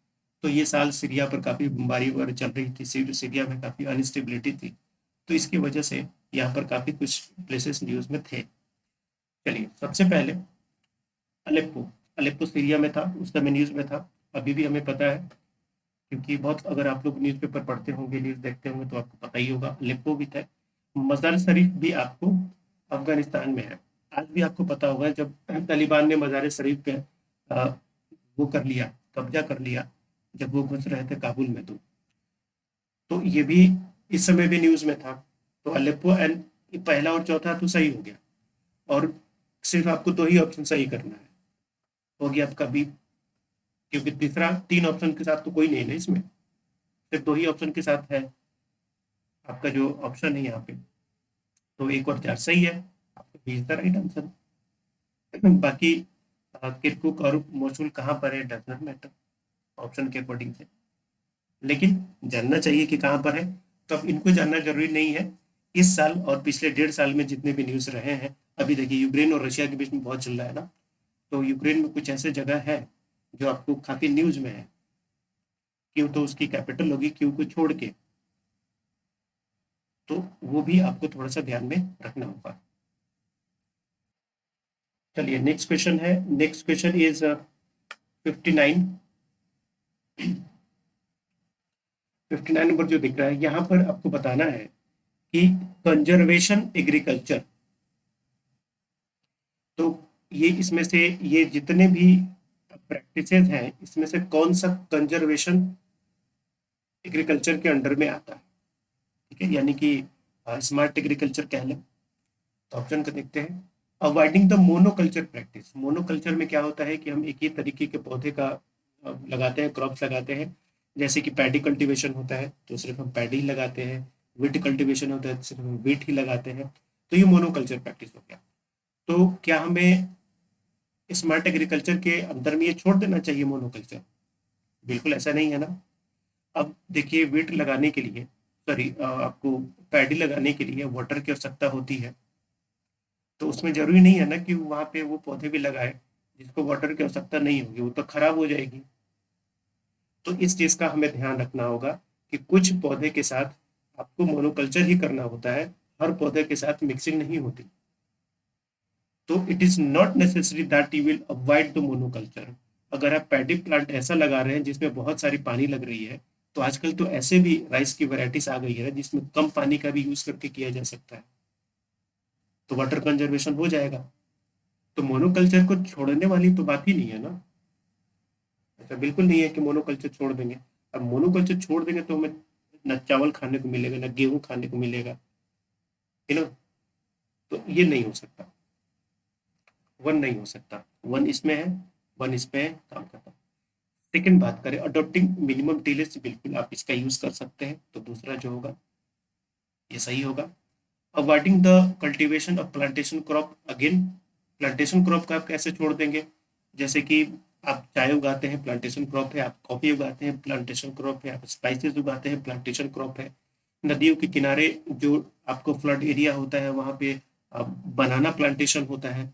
तो ये साल सीरिया पर काफ़ी बमबारी वगैरह चल रही थी, सीरिया में काफ़ी अनस्टेबिलिटी थी, तो इसकी वजह से यहाँ पर काफ़ी कुछ प्लेसेस न्यूज़ में थे। चलिए सबसे पहले अलेप्पो, अलेप्पो सीरिया में था, उस समय न्यूज़ में था, अभी भी हमें पता है क्योंकि बहुत अगर आप लोग न्यूज़पेपर पढ़ते होंगे, न्यूज़ देखते होंगे तो आपको पता ही होगा। अलेप्पो भी था। मजार शरीफ भी आपको अफगानिस्तान में है। आज भी आपको पता होगा जब तालिबान ने मजार शरीफ पे आ, वो कर लिया, कब्जा कर लिया, जब वो घुस रहे थे काबुल में, तो ये भी इस समय भी न्यूज़ में था। तो अलेप्पो एंड पहला और चौथा तो सही हो गया, और सिर्फ आपको दो ही ऑप्शन सही करना है, हो गया आपका बी, क्योंकि तीसरा तीन ऑप्शन के साथ तो कोई नहीं है ना इसमें, सिर्फ दो ही ऑप्शन के साथ है आपका जो ऑप्शन है यहाँ पे। तो एक और चार सही है, आपका B is the right answer. बाकी किरकुक और मोसुल कहाँ पर है डज नॉट मैटर ऑप्शन के अकॉर्डिंग से, लेकिन जानना चाहिए कि कहाँ पर है। तो अब इनको जानना जरूरी नहीं है। इस साल और पिछले 1.5 साल में जितने भी न्यूज़ रहे हैं, अभी देखिए यूक्रेन और रशिया के बीच में बहुत चल रहा है ना, तो यूक्रेन में कुछ ऐसे जगह है जो आपको काफी न्यूज में है, क्यों तो उसकी कैपिटल होगी क्यों को छोड़ के, तो वो भी आपको थोड़ा सा ध्यान में रखना होगा। चलिए नेक्स्ट क्वेश्चन है, नेक्स्ट क्वेश्चन इज 59। 59 नंबर जो दिख रहा है यहाँ पर आपको बताना है कि कंजर्वेशन एग्रीकल्चर, तो ये इसमें से ये जितने भी प्रैक्टिसेस हैं इसमें से कौन सा कंजर्वेशन एग्रीकल्चर के अंडर में आता है? ठीक है, यानी कि स्मार्ट एग्रीकल्चर कह लें। तो ऑप्शन को देखते हैं। Avoiding the monoculture practice, monoculture में क्या होता है कि हम एक ही तरीके के पौधे का लगाते हैं, क्रॉप्स लगाते हैं। जैसे कि पैडी कल्टीवेशन होता है तो सिर्फ हम पैडी ही लगाते हैं, वीट कल्टीवेशन होता है तो सिर्फ हम वीट ही लगाते हैं, तो ये मोनोकल्चर प्रैक्टिस हो गया। तो क्या हमें स्मार्ट एग्रीकल्चर के अंदर में ये छोड़ देना चाहिए मोनोकल्चर? बिल्कुल ऐसा नहीं है ना। अब देखिए वीट लगाने के लिए, सॉरी आपको पैडी लगाने के लिए वाटर की आवश्यकता होती है, तो उसमें जरूरी नहीं है ना कि वहाँ पे वो पौधे भी लगाए जिसको वाटर की आवश्यकता नहीं होगी, वो तो खराब हो जाएगी। तो इस चीज का हमें ध्यान रखना होगा कि कुछ पौधे के साथ आपको मोनोकल्चर ही करना होता है, हर पौधे के साथ मिक्सिंग नहीं होती। तो it is not necessary that you will avoid the monoculture. अगर आप पैडी प्लांट ऐसा लगा रहे हैं जिसमें बहुत सारी पानी लग रही है, तो आजकल तो ऐसे भी राइस की वैरायटीज आ गई है जिसमें कम पानी का भी यूज करके किया जा सकता है, तो वाटर कंजर्वेशन हो जाएगा। तो मोनोकल्चर को छोड़ने वाली तो बात ही नहीं है ना। ऐसा बिल्कुल नहीं है कि मोनोकल्चर छोड़ देंगे। अब मोनोकल्चर छोड़ देंगे तो हमें ना चावल खाने को मिलेगा ना गेहूं खाने को मिलेगा, है ना। तो ये नहीं हो सकता, वन नहीं हो सकता। वन इसमें है, वन इसमें है, काम करता। सेकंड बात करें अडोप्टिंग मिनिमम टिलेज, बिल्कुल आप इसका यूज कर सकते हैं, तो दूसरा जो होगा ये सही होगा। Avoiding the cultivation of plantation crop, again plantation crop का आप कैसे छोड़ देंगे? जैसे कि आप चाय उगाते हैं प्लांटेशन क्रॉप है, आप कॉफी उगाते हैं प्लांटेशन क्रॉप है, आप स्पाइसेस उगाते हैं प्लांटेशन क्रॉप है। नदियों के किनारे जो आपको फ्लड एरिया होता है वहाँ पे बनाना प्लांटेशन होता है।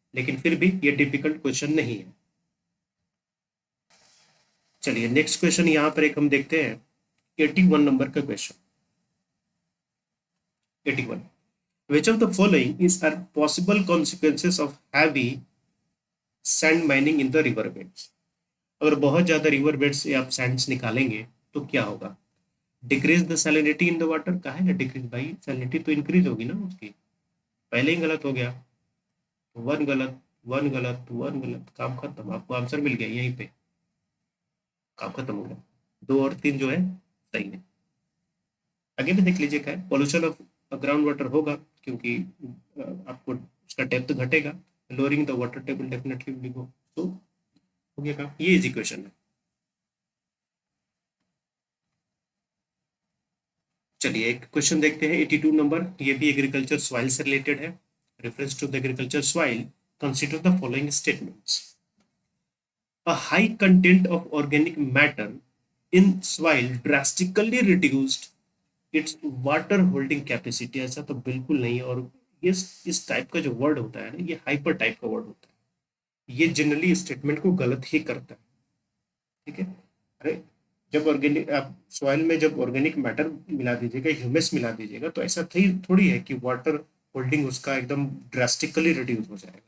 लेकिन फिर भी ये डिफिकल्ट क्वेश्चन नहीं है। चलिए नेक्स्ट क्वेश्चन यहाँ पर एक हम देखते हैं, 81 नंबर का question. 81, which of the following is are possible consequences of heavy sand mining in the river beds? अगर बहुत ज्यादा रिवर बेड से आप सैंड्स निकालेंगे तो क्या होगा? Decrease the salinity in the water. कहा है ना डिक्रीज, भाई सैलिनिटी तो इंक्रीज होगी ना उसकी। पहले ही गलत हो गया, वन गलत, वन गलत, वन गलत, काम खत्म, आपको आंसर मिल गया यहीं पे, काम खत्म हो गया। दो और तीन जो है सही है। आगे भी देख लीजिए क्या है, पॉल्यूशन ऑफ ग्राउंड वाटर होगा क्योंकि आपको उसका डेप्थ घटेगा, lowering the water table definitely will go. तो हो गया काम, ये इजी क्वेश्चन है। चलिए एक क्वेश्चन देखते हैं, 82 नंबर, ये भी एग्रीकल्चर सॉइल से रिलेटेड है। Reference to the agriculture soil, consider the following statements. A high content of organic matter in soil drastically reduced its water holding capacity। ऐसा तो बिल्कुल नहीं है, और ये इस टाइप का जो वर्ड होता है ना, ये हाइपर टाइप का वर्ड होता है, ये जनरली स्टेटमेंट को गलत ही करता है। ठीक है, अरे जब ऑर्गेनिक आप सॉइल में जब ऑर्गेनिक मैटर मिला दीजिएगा, ह्यूमस मिला दीजिएगा, तो ऐसा थोड़ी है कि वाटर होल्डिंग उसका एकदम ड्रास्टिकली रिड्यूस हो जाएगा।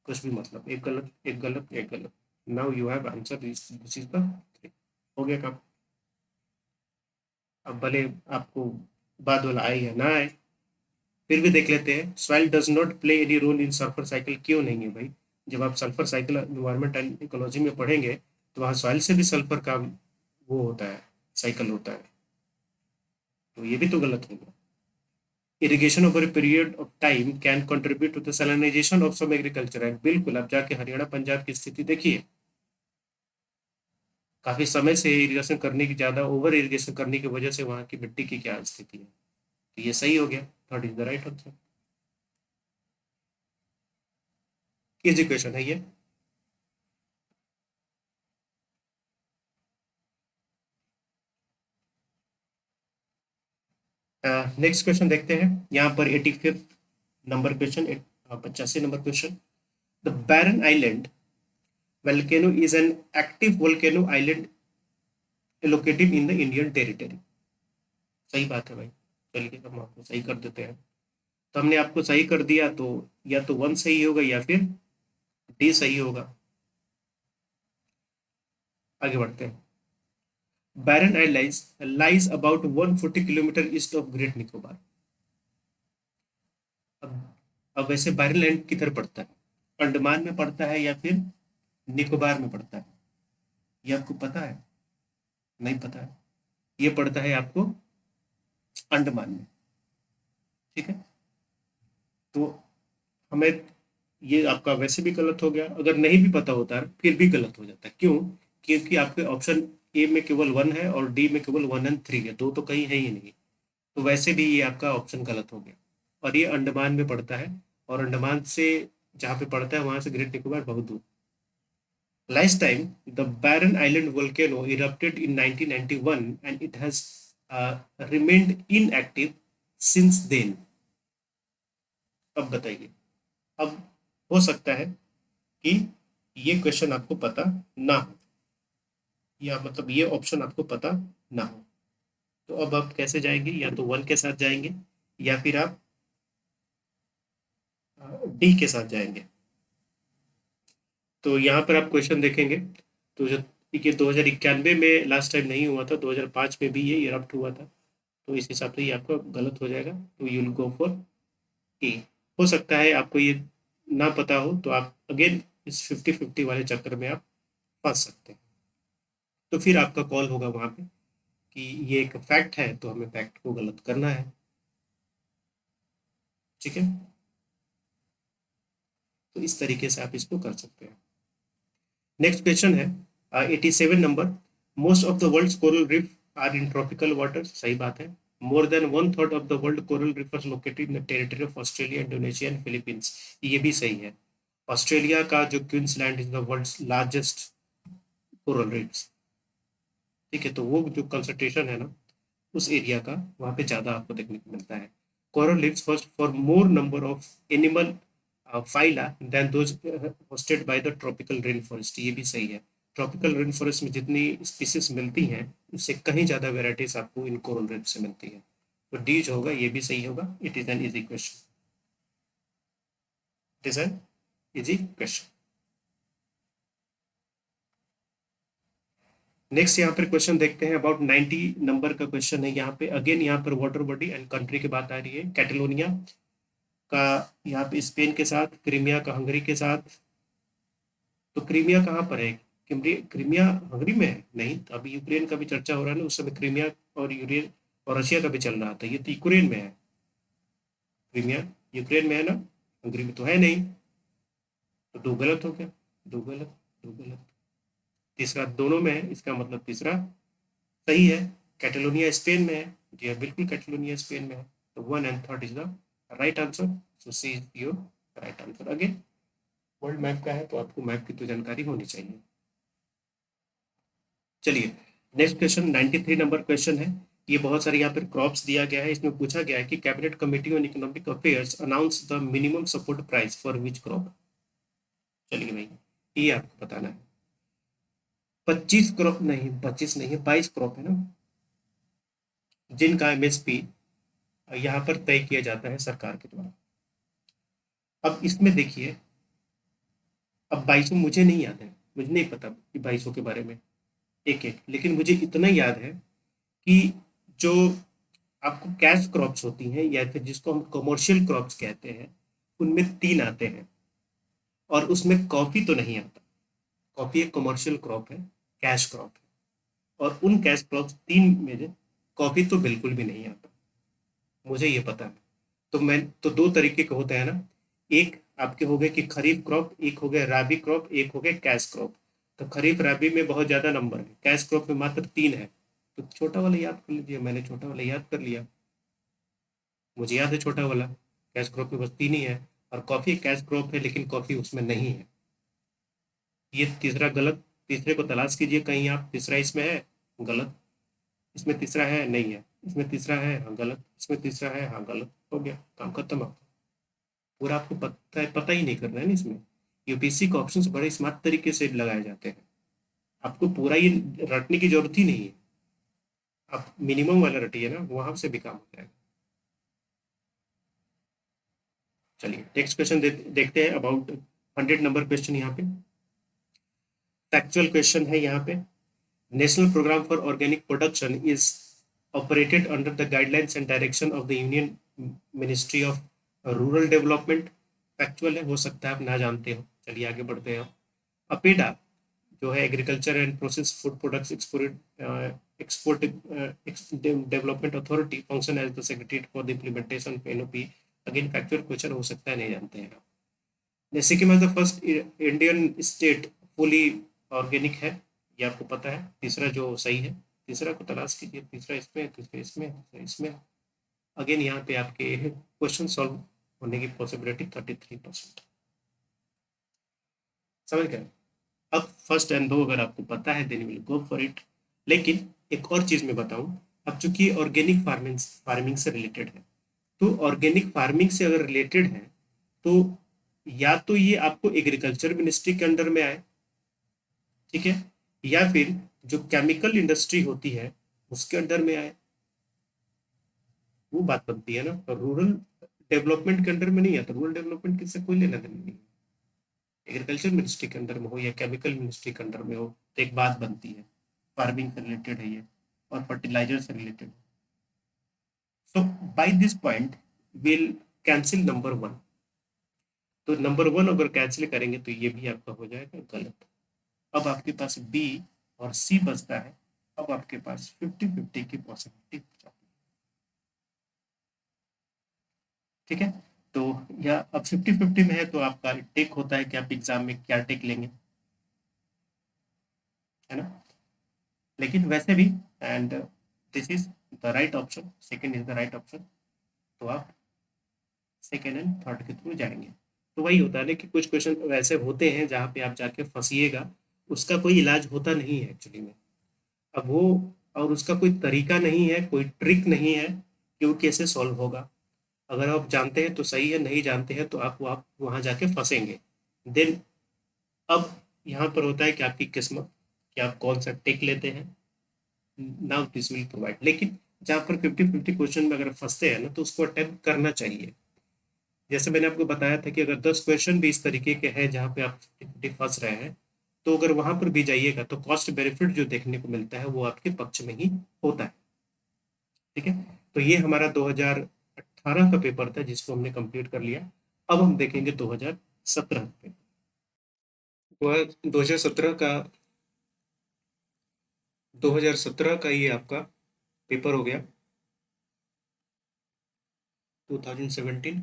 कुछ भी मतलब, एक गलत, एक गलत, एक गलत। Now you have answer, this is the, हो गया काम। अब भले आपको बाद वाला आए या ना आए, फिर भी देख लेते हैं। Soil does not play any role in sulphur cycle. क्यों नहीं है भाई? जब आप sulphur cycle environment and ecology में पढ़ेंगे तो वहाँ सॉइल से भी सल्फर का वो होता है, साइकिल होता है। तो ये भी तो गलत हो गया। Irrigation over a period of time can contribute to the salinization of some agriculture and. बिल्कुल, आप जाके हरियाणा पंजाब की स्थिति देखिए, काफी समय से इरिगेशन करने की, ज्यादा ओवर इरिगेशन करने की वजह से वहाँ की मिट्टी की क्या स्थिति है। तो ये सही हो गया, third is the right answer. Easy question है ये। नेक्स्ट क्वेश्चन देखते हैं, यहाँ पर 85 number question, 85 number question. The Barren Island volcano is an active volcano island located in the Indian territory। सही बात है भाई, चलिए हम आपको सही कर देते हैं। तो हमने आपको सही कर दिया, तो या तो वन सही होगा या फिर डी सही होगा। आगे बढ़ते हैं। Barren Island lies about 140 kilometre east of Great Nicobar. अब अब वैसे बैरन आइलैंड किधर पड़ता है? अंडमान में पड़ता है या फिर निकोबार में पड़ता है? ये आपको पता है? नहीं पता है? ये पड़ता है आपको अंडमान में। ठीक है, तो हमें, ये आपका वैसे भी गलत हो गया, अगर नहीं भी पता होता है फिर भी गलत हो जाता है। क्यों? क्योंकि आपके ऑप्शन ए में केवल वन है और डी में केवल वन एंड थ्री है, दो तो कहीं है ही नहीं। तो वैसे भी ये आपका ऑप्शन गलत हो गया। और ये अंडमान में पड़ता है, और अंडमान से जहाँ पे पड़ता है वहां से ग्रेट निकोबार बहुत दूर। Last time, the Barren Island volcano erupted in 1991 and it has remained inactive since then। अब बताइए, अब हो सकता है कि ये क्वेश्चन आपको पता ना हो, या मतलब ये ऑप्शन आपको पता ना हो। तो अब आप कैसे जाएंगे? या तो वन के साथ जाएंगे या फिर आप डी के साथ जाएंगे। तो यहाँ पर आप क्वेश्चन देखेंगे, तो जो ये 2091 में लास्ट टाइम नहीं हुआ था, 2005 में भी ये इरप्ट हुआ था। तो इस हिसाब से ये आपका गलत हो जाएगा, तो you will go for a. हो सकता है आपको ये ना पता हो, तो आप अगेन इस 50-50 वाले चक्कर में आप फंस सकते हैं। तो फिर आपका कॉल होगा वहाँ पे कि ये एक फैक्ट है, तो हमें फैक्ट को गलत करना है। ठीक है, तो इस तरीके से आप इसको कर सकते हैं। नेक्स्ट क्वेश्चन है 87 number. Most of the world's coral reef are in tropical water. सही बात है। More than one third of the world coral reef are located in the territory of Australia, Indonesia and Philippines. ये भी सही है। ऑस्ट्रेलिया का जो Queensland is the world's largest coral reefs. ठीक है, तो वो जो कंसंट्रेशन है ना उस एरिया का, वहाँ पे ज़्यादा आपको देखने को मिलता है। Coral reefs first for more number of animal phyla than those hosted by the tropical rain forest, ये भी सही है। ट्रॉपिकल रेन फॉरेस्ट में जितनी स्पीसीज मिलती हैं उससे कहीं ज़्यादा वेराइटीज आपको इन कोरल रीफ से मिलती है। तो डी जो होगा ये भी सही होगा। It is an easy question, it is an easy question. Next यहाँ पर क्वेश्चन देखते हैं, अबाउट 90 नंबर का क्वेश्चन है यहाँ पे। अगेन यहाँ पर वाटर बॉडी एंड कंट्री की बात आ रही है। कैटलोनिया का यहाँ पे स्पेन के साथ, क्रीमिया का हंगरी के साथ। तो क्रीमिया कहाँ पर है? क्रीमिया हंगरी में है? नहीं, तो अभी यूक्रेन का भी चर्चा हो रहा है ना, उस समय क्रीमिया और यूक्रेन और रशिया का भी चल रहा था, ये तो यूक्रेन में है। क्रीमिया यूक्रेन में है ना, हंगरी में तो है नहीं। तो दो गलत हो गया, दो गलत, दो गलत। तीसरा दोनों में है, इसका मतलब तीसरा सही है। कैटलोनिया स्पेन में है, जी हाँ बिल्कुल कैटलोनिया स्पेन में है। तो 1 and 3 is the right answer. So C is your right answer. Again world map का है तो आपको मैप की तो जानकारी होनी चाहिए। चलिए नेक्स्ट क्वेश्चन 93 नंबर क्वेश्चन है। ये बहुत सारे यहाँ पर क्रॉप्स दिया गया है। इसमें पूछा गया है कि cabinet committee on economic affairs announce the minimum support price for which crop. चलिए भाई ये आपको बताना है। 25 क्रॉप नहीं, 25 नहीं है, 22 क्रॉप है ना, जिनका एमएसपी यहाँ पर तय किया जाता है सरकार के द्वारा। अब इसमें देखिए, अब 22 मुझे नहीं याद है, मुझे नहीं पता कि 22 के बारे में एक एक, लेकिन मुझे इतना याद है कि जो आपको कैश क्रॉप्स होती हैं या फिर जिसको हम कमर्शियल क्रॉप्स कहते हैं, उनमें 3 आते हैं और उसमें कॉफी तो नहीं आता। कॉफी एक कमर्शियल क्रॉप है, कैश क्रॉप है, और उन कैश क्रॉप्स 3 में से कॉफी तो बिल्कुल भी नहीं आता, मुझे ये पता है। तो मैं तो 2 तरीके के होते हैं ना, एक आपके हो गए कि खरीफ क्रॉप, एक हो गया राबी क्रॉप, एक हो गया कैश क्रॉप। तो खरीफ राबी में बहुत ज़्यादा नंबर है, कैश क्रॉप में मात्र 3 है। तो छोटा वाला याद कर लीजिए, मैंने छोटा वाला याद कर लिया, मुझे याद है छोटा वाला। कैश क्रॉप में बस 3 ही है, और कॉफ़ी कैश क्रॉप है लेकिन कॉफ़ी उसमें नहीं है। ये तीसरा गलत। तीसरे को तलाश कीजिए कहीं आप, तीसरा इसमें है, गलत। इसमें तीसरा है, नहीं है। इसमें तीसरा है, हाँ गलत। इसमें तीसरा है, हाँ गलत। हो गया काम खत्म आपका। पूरा आपको पता ही नहीं करना है ना इसमें। यूपीएससी के ऑप्शंस बड़े स्मार्ट तरीके से लगाए जाते हैं, आपको पूरा ये रटने की जरूरत ही नहीं है। आप मिनिमम वाला रटिए ना, वहां से भी काम हो जाएगा। चलिए नेक्स्ट क्वेश्चन देखते हैं, अबाउट 100 नंबर क्वेश्चन यहाँ पे। फैक्चुअल क्वेश्चन है यहाँ पे। National programme for organic production is operated under the guidelines and direction of the union ministry of rural development. Factual है, हो सकता है आप ना जानते हो। चलिए आगे बढ़ते हैं। अपेडा जो है agriculture and process food products export development authority function as the secretary for the implementation of NOP. Again factual question हो सकता है, नहीं जानते हैं आप। जैसे कि मैं the first Indian state fully organic है, ये आपको पता है। तीसरा जो सही है, तीसरा को तलाश कीजिए। तीसरा इसमें, तीसरा इसमें, तीसरा इसमें। अगेन यहाँ पे आपके क्वेश्चन सॉल्व होने की पॉसिबिलिटी 33%। समझ गए? अब फर्स्ट एंड दो अगर आपको पता है then will go for it. लेकिन एक और चीज मैं बताऊं, अब चूंकि ऑर्गेनिक फार्मिंग से रिलेटेड है, तो ऑर्गेनिक फार्मिंग से अगर रिलेटेड है तो या तो ये आपको एग्रीकल्चर मिनिस्ट्री के अंडर में आए, ठीक है, या फिर जो केमिकल इंडस्ट्री होती है उसके अंडर में आए। वो बात बनती है ना, तो रूरल डेवलपमेंट के अंडर में नहीं आता। रूरल डेवलपमेंट किससे कोई लेना देना नहीं। एग्रीकल्चर मिनिस्ट्री के अंडर में हो या केमिकल मिनिस्ट्री के अंडर में हो तो एक बात बनती है, फार्मिंग से रिलेटेड है ये और फर्टिलाइजर से रिलेटेड। So by this point will cancel number 1। तो नंबर 1 अगर कैंसिल करेंगे तो ये भी आपका हो जाएगा गलत। अब आपके पास बी और सी बचता है। अब आपके पास 50-50 की पॉसिबिलिटी हो जाती है, ठीक है। तो या अब 50-50 में है तो आपका टेक होता है कि आप एग्जाम में क्या टेक लेंगे, है ना। लेकिन वैसे भी, and this is the right option, second is the right option. तो आप सेकंड एंड थर्ड के थ्रू जाएंगे। तो वही होता है ना कि कुछ क्वेश्चन वैसे होते हैं जहाँ पे आप जाके फंसिएगा, उसका कोई इलाज होता नहीं है एक्चुअली में। अब वो, और उसका कोई तरीका नहीं है, कोई ट्रिक नहीं है कि वो कैसे सॉल्व होगा। अगर आप जानते हैं तो सही है, नहीं जानते हैं तो आप वहाँ जाके फंसेंगे। देन अब यहाँ पर होता है कि आपकी किस्मत कि आप कौन सा टिक लेते हैं। नाउ दिस विल प्रोवाइड, लेकिन जहाँ पर 50-50 क्वेश्चन में अगर फंसते हैं ना तो उसको अटेम्प्ट करना चाहिए। जैसे मैंने आपको बताया था कि अगर 10 क्वेश्चन भी इस तरीके के हैं जहाँ पे आप 50-50 फंस रहे हैं, तो अगर वहां पर भी जाइएगा तो कॉस्ट बेनिफिट जो देखने को मिलता है वो आपके पक्ष में ही होता है। ठीक है, तो ये हमारा 2018 का पेपर था जिसको हमने कंप्लीट कर लिया। अब हम देखेंगे 2017 पे। 2017 का 2017 का ये आपका पेपर हो गया 2017,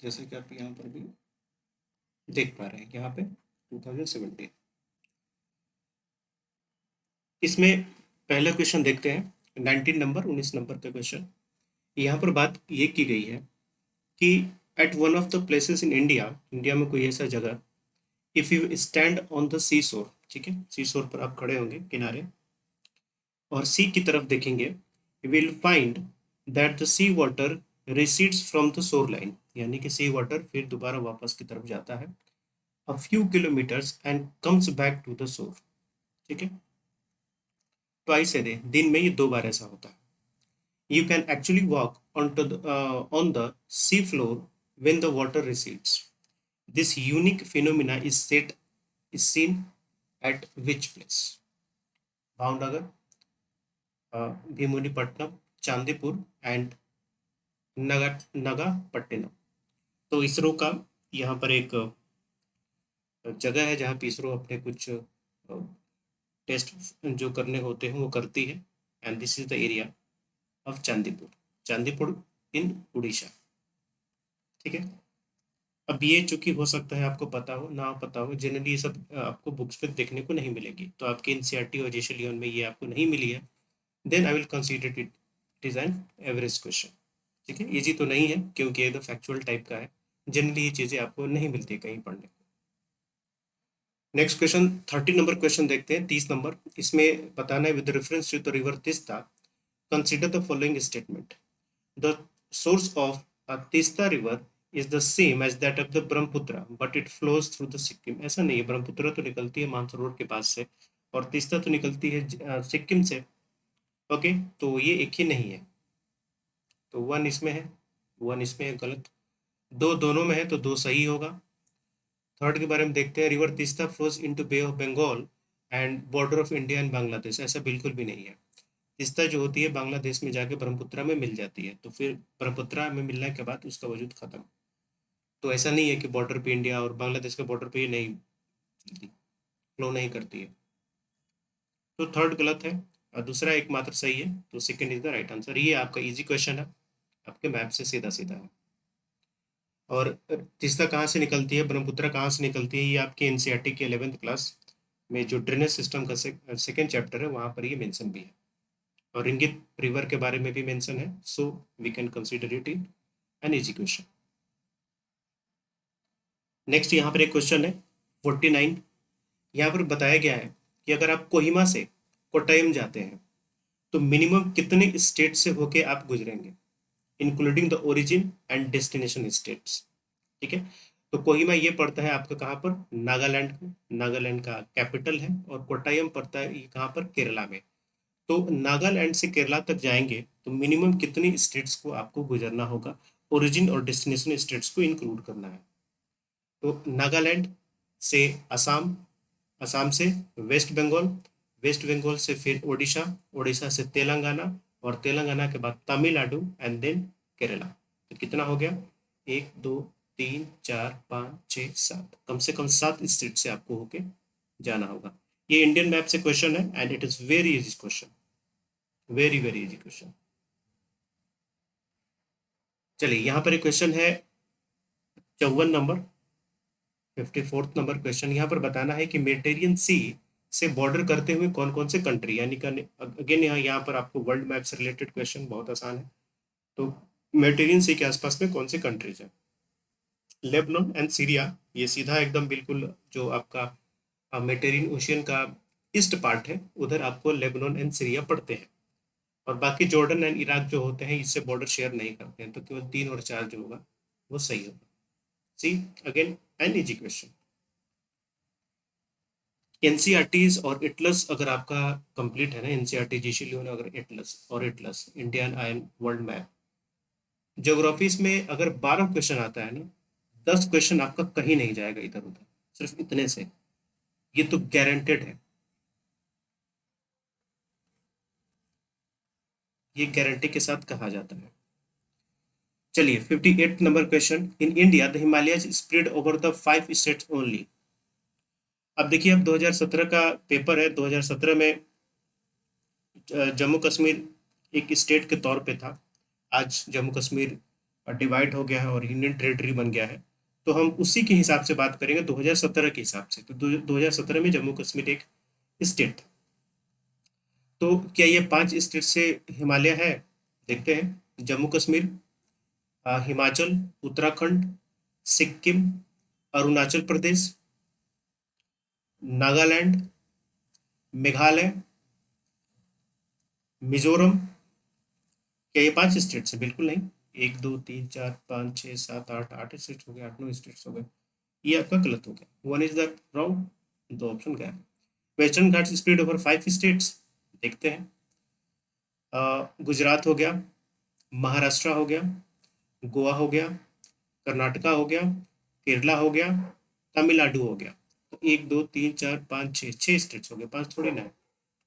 जैसे कि आप यहाँ पर भी देख पा रहे हैं यहाँ पे 2017। इसमें पहला क्वेश्चन देखते हैं, 19 नंबर 19 नंबर का क्वेश्चन। यहाँ पर बात ये की गई है कि at one of the places in India, India में कोई ऐसा जगह, if you stand on the sea shore, ठीक है, सी शोर पर आप खड़े होंगे किनारे और सी की तरफ देखेंगे, will find that the sea water recedes from the shore line, यानी कि सी वाटर फिर दोबारा वापस की तरफ जाता है a few kilometres and comes back to the shore. ठीक है, ट्वाइस ए डे, दिन में ये 2 बार ऐसा होता है। You can actually walk on the sea floor when the water recedes. This unique phenomena is seen at which place? Bhavnagar, Bheemunipatnam, Chandipur and Nagapattinam. तो इसरो का यहाँ पर एक जगह है जहाँ पे इसरो अपने कुछ टेस्ट जो करने होते हैं वो करती है, and this is the area of Chandipur, Chandipur in Orissa. ठीक है, अब ये चूंकि हो सकता है आपको पता हो ना पता हो, जनरली ये सब आपको बुक्स पे देखने को नहीं मिलेगी, तो आपके एनसीईआरटी और जेईई लियोन में ये आपको नहीं मिली है, then I will consider it is an average question. ठीक है, इजी तो नहीं है क्योंकि ये तो फैक्चुअल टाइप का है, जनरली ये चीज़ें आपको नहीं मिलती कहीं पढ़ने को। नेक्स्ट क्वेश्चन 30 नंबर क्वेश्चन देखते हैं, 30 नंबर। इसमें बताना है with reference to the river Teesta consider the following statement. The source of a Tista river is the same as that of the Brahmaputra, but it flows through the Sikkim। ऐसा नहीं है, ब्रह्मपुत्र तो निकलती है मानसरोवर के पास से और तीस्ता तो निकलती है सिक्किम से। ओके, तो ये एक ही नहीं है, तो वन इसमें है, वन इसमें है, गलत। दो दोनों में है तो दो सही होगा। थर्ड के बारे में देखते हैं, river Teesta flows into bay of Bengal and border of India and Bangladesh. ऐसा बिल्कुल भी नहीं है, तीस्ता जो होती है बांग्लादेश में जाके ब्रह्मपुत्रा में मिल जाती है, तो फिर ब्रह्मपुत्रा में मिलने के बाद उसका वजूद खत्म। तो ऐसा नहीं है कि बॉर्डर पे इंडिया और बांग्लादेश के बॉर्डर पे ही नहीं फ्लो नहीं करती है, तो थर्ड गलत है और दूसरा एकमात्र सही है, तो second is the right answer. ये आपका इजी क्वेश्चन है, आपके मैप से सीधा सीधा है। और तीस्ता कहाँ से निकलती है, ब्रह्मपुत्रा कहाँ से निकलती है, ये आपके एनसीईआरटी के 11th क्लास में जो ड्रेनेज सिस्टम का सेकेंड चैप्टर है वहाँ पर ये मेंशन भी है, और इंगित रिवर के बारे में भी मेंशन है, so we can consider it in an easy question. Next यहाँ पर एक क्वेश्चन है 49। यहाँ पर बताया गया है कि अगर आप कोहिमा से कोट्टायम जाते हैं तो मिनिमम कितने स्टेट से होके आप गुजरेंगे, including the origin and destination states. ठीक है, तो कोहिमा ये पड़ता है आपका कहाँ पर, नागालैंड, नागालैंड का कैपिटल है, और कोट्टायम पड़ता है ये कहाँ पर, केरला में। तो नागालैंड से केरला तक जाएंगे तो मिनिमम कितनी स्टेट्स को आपको गुजरना होगा, ओरिजिन और डेस्टिनेशन स्टेट्स को इंक्लूड करना है। तो नागालैंड से असम, असम से वेस्ट बंगाल, वेस्ट बंगाल से फिर उड़ीसा, उड़ीसा से तेलंगाना, और तेलंगाना के बाद तमिलनाडु एंड देन केरला। तो कितना हो गया, 1 2 3 4 5 6 7, कम से कम 7 स्टेट से आपको होके जाना होगा। ये इंडियन मैप से क्वेश्चन है and it is very easy question, very very easy question. चलिए यहाँ पर एक क्वेश्चन है 54 नंबर, 54th नंबर क्वेश्चन। यहाँ पर बताना है कि मेडिटेरियन सी से बॉर्डर करते हुए कौन कौन से कंट्री, यानी कि अगेन यहाँ पर आपको वर्ल्ड मैप से रिलेटेड क्वेश्चन बहुत आसान है। तो मेडिटेरियन सी के आसपास में कौन से कंट्रीज है, लेबनान एंड सीरिया, ये सीधा एकदम बिल्कुल जो आपका मेडिटेरियन ओशियन का ईस्ट पार्ट है उधर आपको लेबनान एंड सीरिया पड़ते हैं। और बाकी जॉर्डन एंड इराक जो होते हैं इससे बॉर्डर शेयर नहीं करते हैं, तो केवल 3 और 4 जो होगा वो सही होगा। C again an easy question. NCERTs और एटलस अगर आपका कंप्लीट है ना, एनसीईआरटी जीसी लियोन अगर एटलस और atlas Indian and world map, geographies में अगर 12 क्वेश्चन आता है ना, 10 क्वेश्चन आपका कहीं नहीं जाएगा इधर उधर, सिर्फ इतने से, ये तो गारंटेड है, ये गारंटी के साथ कहा जाता है। चलिए 58 number question. In India the Himalayas spread over the 5 states only. अब देखिए, अब 2017 का पेपर है, 2017 में जम्मू कश्मीर एक स्टेट के तौर पे था। आज जम्मू कश्मीर डिवाइड हो गया है और यूनियन टेरिटरी बन गया है, तो हम उसी के हिसाब से बात करेंगे 2017 के हिसाब से। तो 2017 में जम्मू कश्मीर एक स्टेट था। तो क्या ये 5 स्टेट से हिमालय है? देखते हैं। जम्मू कश्मीर, हिमाचल, उत्तराखंड, सिक्किम, अरुणाचल प्रदेश, नागालैंड, मेघालय, मिजोरम। क्या ये 5 स्टेट है? बिल्कुल नहीं। 1 2 3 4 5 6 7 8, 8 स्टेट हो गए, 8 9 स्टेट हो गए। ये आपका गलत हो गया, वन इज द रॉन्ग। दो ऑप्शन गया। Western Ghats spread over 5 states. देखते हैं। गुजरात हो गया, महाराष्ट्र हो गया, गोवा हो गया, कर्नाटका हो गया, केरला हो गया, तमिलनाडु हो गया। तो 1 2 3 4 5 6 स्टेट्स हो गए, 5 थोड़ी ना है।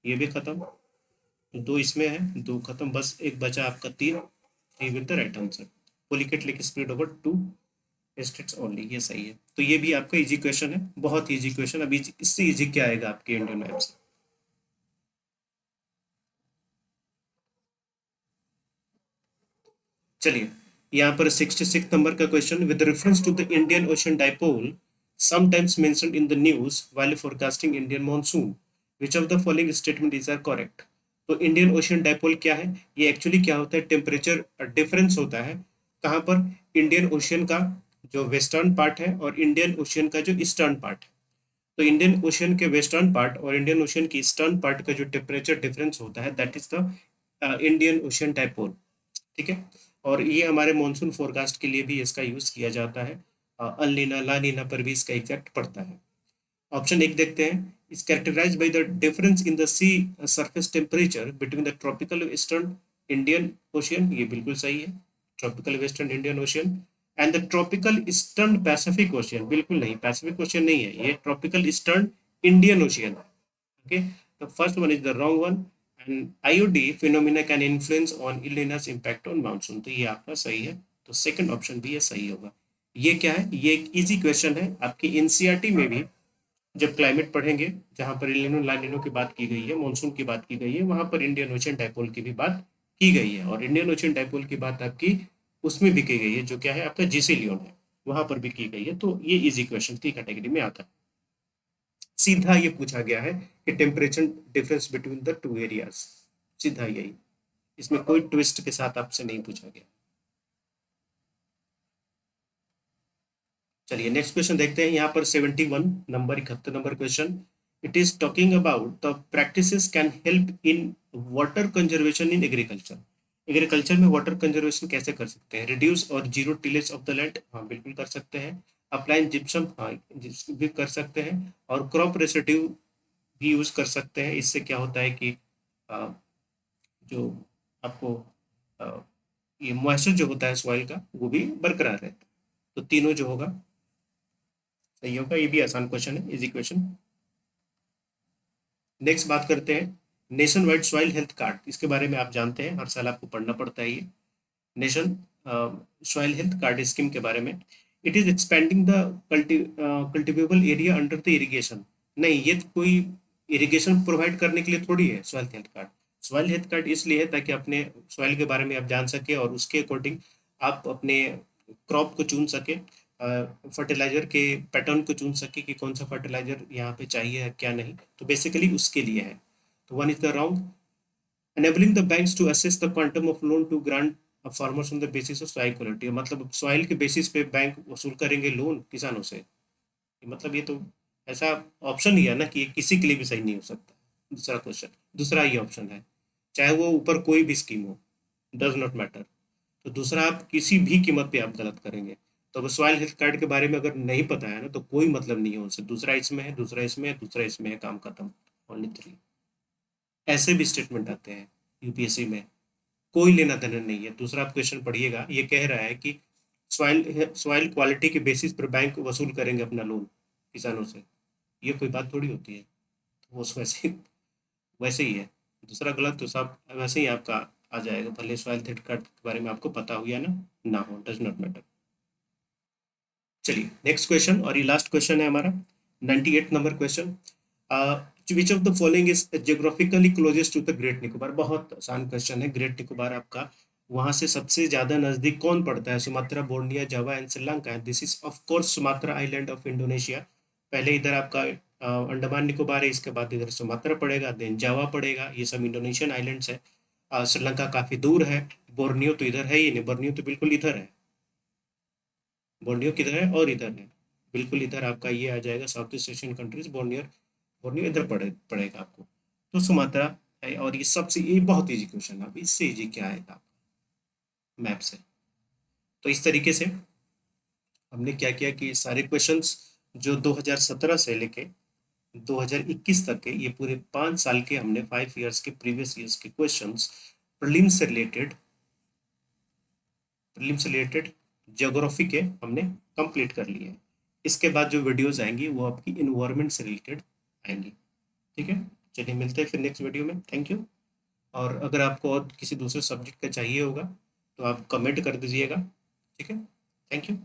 ये भी खत्म, तो 2 इसमें है, 2 खत्म, बस एक बचा आपका 3। 3 with the right answer. Pulicat lake spread over 2 states only, ये सही है। तो ये भी आपका इजी क्वेश्चन है, बहुत इजी क्वेश्चन। अभी इससे इजी क्या आएगा आपके इंडियन मैप से? चलिए, यहाँ पर 66 नंबर का question. With reference to the Indian Ocean dipole sometimes mentioned in the news while forecasting Indian monsoon, which of the following statement is are correct? तो इंडियन ओशियन डाइपोल क्या है? ये एक्चुअली क्या होता है, टेम्परेचर डिफरेंस होता है। कहाँ पर? इंडियन ओशियन का जो वेस्टर्न पार्ट है और इंडियन ओशियन का जो ईस्टर्न पार्ट है। तो इंडियन ओशियन के वेस्टर्न पार्ट और इंडियन ओशियन के ईस्टर्न पार्ट का जो टेम्परेचर डिफरेंस होता है, that is the Indian ocean dipole. ठीक है। और ये हमारे मॉनसून फोरकास्ट के लिए भी इसका यूज किया जाता है। अल ला नीना पर भी इसका इफेक्ट पड़ता है। ऑप्शन 1 देखते हैं। Is characterize by the difference in the sea surface temperature between the tropical western Indian Ocean, ये बिल्कुल सही है। Tropical western Indian Ocean and the tropical eastern Pacific Ocean, बिल्कुल नहीं, पैसिफिक ओशियन नहीं है, ये ट्रॉपिकल ईस्टर्न इंडियन ओशियन है। Okay, the first one is the wrong one, and IOD phenomena can influence on El Niño's impact on monsoon, तो ये आपका सही है। तो सेकंड ऑप्शन भी ये सही होगा। ये क्या है? ये एक इजी क्वेश्चन है आपकी एनसीईआरटी में भी। जब क्लाइमेट पढ़ेंगे, जहां पर एल नीनो ला नीनो की बात की गई है, मानसून की बात की गई है, वहां पर इंडियन ओशन डाइपोल की भी बात की गई है। और इंडियन ओशन डाइपोल की बात आपकी उसमें भी की गई है, जो क्या है आपका जीसी लियोन है, वहां पर भी की गई है। तो ये इजी क्वेश्चन की कैटेगरी में आता है। सीधा ये पूछा गया है कि temperature difference between the two areas, सीधा यही, इसमें कोई ट्विस्ट के साथ आपसे नहीं पूछा गया। चलिए नेक्स्ट क्वेश्चन देखते हैं। यहाँ पर 71 number, 71 number question. It is talking about the practices can help in water conservation in agriculture. Agriculture में वाटर कंजर्वेशन कैसे कर सकते हैं? रिड्यूस और zero tillage of the land, हाँ बिल्कुल कर सकते हैं। अप्लाइन जिप्सम, हाँ भी कर सकते हैं। और क्रॉप रेसिड्यू भी यूज कर सकते हैं। इससे क्या होता है कि अ, जो आपको अ, ये मॉइस्चर जो होता है सॉइल का, वो भी बरकरार रहता है। तो तीनों जो होगा सही होगा। ये भी आसान क्वेश्चन है, इजी क्वेश्चन। नेक्स्ट बात करते हैं nation wide soil health card. इसके बारे में आप जानते हैं, हर साल आपको पढ़ना पड़ता है ये nation soil health card scheme के बारे में। It is expanding the cultivable area under the irrigation. नहीं, ये कोई इरिगेशन प्रोवाइड करने के लिए थोड़ी है soil health card. Soil health card इसलिए है ताकि अपने सॉइल के बारे में आप जान सके और उसके अकॉर्डिंग आप अपने क्रॉप को चुन सके, फर्टिलाइजर के पैटर्न को चुन सके कि कौन सा फर्टिलाइजर यहाँ पे चाहिए है क्या नहीं। तो बेसिकली उसके लिए है। तो one is the wrong. enabling the banks to assess the quantum of loan to grant farmers on the basis of soil quality, मतलब सॉइल के बेसिस पे बैंक वसूल करेंगे लोन किसानों से। मतलब ये तो ऐसा ऑप्शन ही है ना कि ये किसी के लिए भी सही नहीं हो सकता। दूसरा क्वेश्चन, दूसरा ये ऑप्शन है। चाहे वो ऊपर कोई भी स्कीम हो, डज नॉट मैटर। तो दूसरा, आप किसी भी कीमत पे आप गलत करेंगे। तो अब सॉइल हेल्थ कार्ड के बारे में अगर नहीं पता है ना, तो कोई मतलब नहीं है उनसे। दूसरा इसमें है, दूसरा इसमें है, दूसरा इसमें है, काम खत्म। ओनली 3। ऐसे भी स्टेटमेंट आते हैं यूपीएससी में, कोई लेना देना नहीं है। दूसरा आप क्वेश्चन पढ़िएगा, ये कह रहा है कि सॉइल क्वालिटी के बेसिस पर बैंक वसूल करेंगे अपना लोन किसानों से। ये कोई बात थोड़ी होती है। वो उस वैसे ही है। दूसरा गलत तो सब वैसे ही आपका आ जाएगा, भले सॉइल हेल्थ कार्ड के बारे में आपको पता हो या ना हो, डज नॉट मैटर। चलिए नेक्स्ट क्वेश्चन, और ये लास्ट क्वेश्चन है हमारा, 98 number question. Which of the following is geographically closest to the Great Nicobar. बहुत आसान क्वेश्चन है। ग्रेट निकोबार आपका वहां से सबसे ज्यादा नजदीक कौन पड़ता है? Sumatra, Borneo, Java and Sri Lanka है। This is of course Sumatra island of Indonesia. पहले इधर आपका अंडमान निकोबार है, इसके बाद इधर सुमात्रा पड़ेगा, देन जावा पड़ेगा। ये सब इंडोनेशियन आइलैंड्स है। श्रीलंका काफी दूर है। बोर्नियो तो इधर है ही नहीं, बोर्नियो तो बिल्कुल इधर है। बोर्नियो किधर है? और इधर है, बिल्कुल इधर आपका ये आ जाएगा south east Asian countries. Borneo, Borneo इधर पड़ेगा आपको। तो सुमात्रा है। और ये सबसे, ये बहुत इजी क्वेश्चन है, अब इससे इजी क्या आएगा मैप से। तो इस तरीके से हमने क्या किया कि सारे क्वेश्चंस जो 2017 से लेके 2021 तक के, ये पूरे 5 साल के हमने 5 ईयर्स के प्रीवियस ईयर्स के क्वेश्चंस प्रीलिम्स से रिलेटेड, ज्योग्राफी के हमने कंप्लीट कर लिए हैं। इसके बाद जो वीडियोस आएंगी वो आपकी इन्वायरमेंट से रिलेटेड आएंगी। ठीक है, चलिए मिलते हैं फिर नेक्स्ट वीडियो में। Thank you. और अगर आपको और किसी दूसरे सब्जेक्ट का चाहिए होगा तो आप कमेंट कर दीजिएगा। ठीक है, थैंक यू।